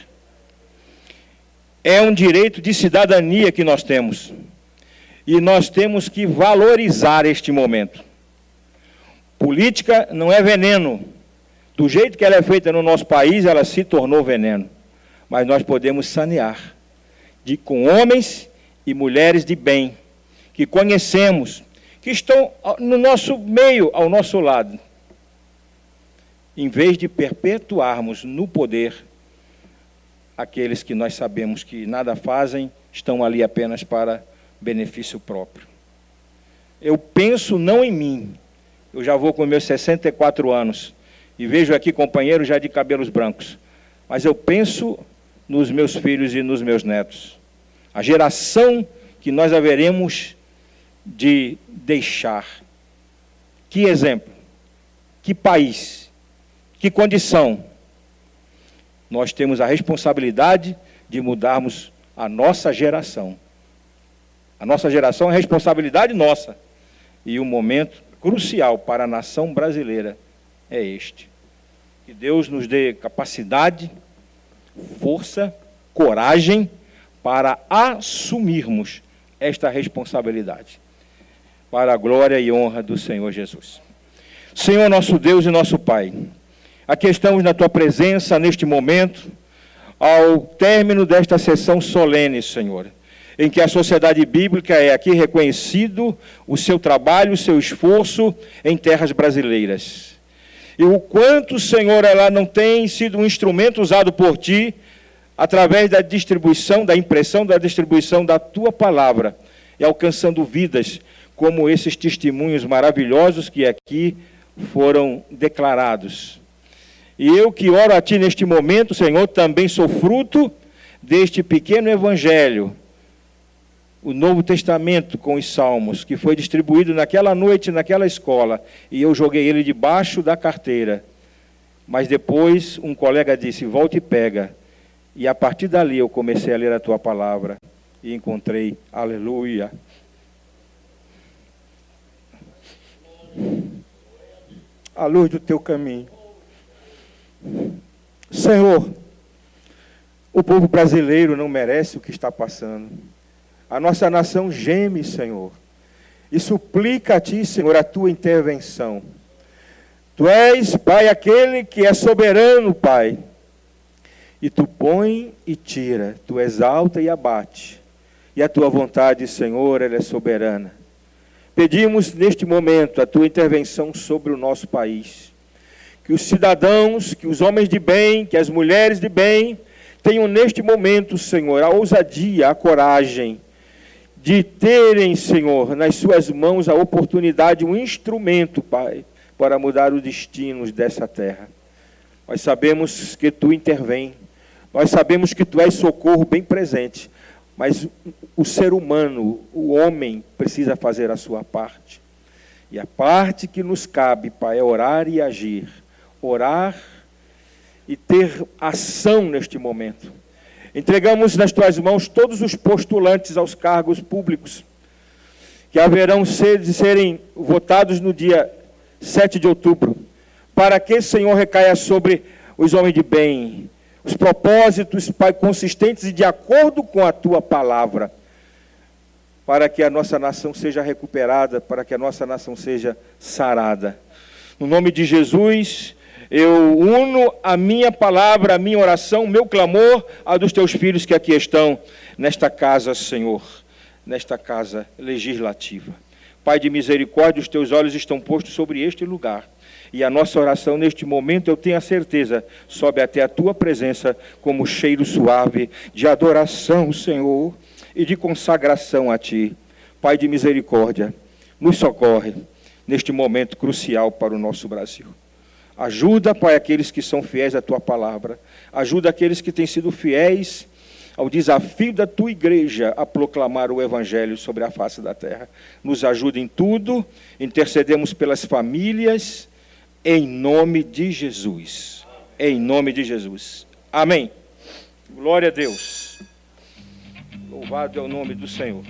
É um direito de cidadania que nós temos. E nós temos que valorizar este momento. Política não é veneno. Do jeito que ela é feita no nosso país, ela se tornou veneno. Mas nós podemos sanear com homens e mulheres de bem, que conhecemos, que estão no nosso meio, ao nosso lado. Em vez de perpetuarmos no poder aqueles que nós sabemos que nada fazem, estão ali apenas para benefício próprio. Eu penso não em mim. Eu já vou com meus 64 anos e vejo aqui companheiros já de cabelos brancos. Mas eu penso nos meus filhos e nos meus netos. A geração que nós haveremos de deixar. Que exemplo, que país, que condição. Nós temos a responsabilidade de mudarmos a nossa geração. A nossa geração é responsabilidade nossa. E o momento crucial para a nação brasileira é este. Que Deus nos dê capacidade, força, coragem para assumirmos esta responsabilidade. Para a glória e honra do Senhor Jesus. Senhor, nosso Deus e nosso Pai, aqui estamos na Tua presença neste momento, ao término desta sessão solene, Senhor, em que a sociedade bíblica é aqui reconhecido o seu trabalho, o seu esforço em terras brasileiras. E o quanto, Senhor, ela não tem sido um instrumento usado por Ti, através da distribuição, da impressão, da distribuição da Tua palavra, e alcançando vidas, como esses testemunhos maravilhosos que aqui foram declarados. E eu que oro a Ti neste momento, Senhor, também sou fruto deste pequeno evangelho, o Novo Testamento com os Salmos, que foi distribuído naquela noite, naquela escola, e eu joguei ele debaixo da carteira. Mas depois um colega disse, volta e pega. E a partir dali eu comecei a ler a Tua palavra e encontrei, aleluia, a luz do Teu caminho. Senhor, o povo brasileiro não merece o que está passando. A nossa nação geme, Senhor, e suplica a Ti, Senhor, a Tua intervenção. Tu és, Pai, aquele que é soberano, Pai, e Tu põe e tira, Tu exalta e abate, e a Tua vontade, Senhor, ela é soberana. Pedimos neste momento a Tua intervenção sobre o nosso país, que os cidadãos, que os homens de bem, que as mulheres de bem, tenham neste momento, Senhor, a ousadia, a coragem, de terem, Senhor, nas suas mãos a oportunidade, um instrumento, Pai, para mudar os destinos dessa terra. Nós sabemos que Tu intervém, nós sabemos que Tu és socorro bem presente, mas o ser humano, o homem, precisa fazer a sua parte. E a parte que nos cabe, Pai, é orar e agir, orar e ter ação neste momento. Entregamos nas Tuas mãos todos os postulantes aos cargos públicos, que haverão de serem votados no dia 7 de outubro, para que, Senhor, recaia sobre os homens de bem, os propósitos, Pai, consistentes e de acordo com a Tua palavra, para que a nossa nação seja recuperada, para que a nossa nação seja sarada. No nome de Jesus, Eu uno a minha palavra, a minha oração, o meu clamor, a dos teus filhos que aqui estão, nesta casa, Senhor, nesta casa legislativa. Pai de misericórdia, os teus olhos estão postos sobre este lugar. E a nossa oração neste momento, eu tenho a certeza, sobe até a tua presença como cheiro suave de adoração, Senhor, e de consagração a ti. Pai de misericórdia, nos socorre neste momento crucial para o nosso Brasil. Ajuda, Pai, aqueles que são fiéis à tua palavra. Ajuda aqueles que têm sido fiéis ao desafio da tua igreja a proclamar o evangelho sobre a face da terra. Nos ajuda em tudo, intercedemos pelas famílias, em nome de Jesus. Em nome de Jesus. Amém. Glória a Deus. Louvado é o nome do Senhor.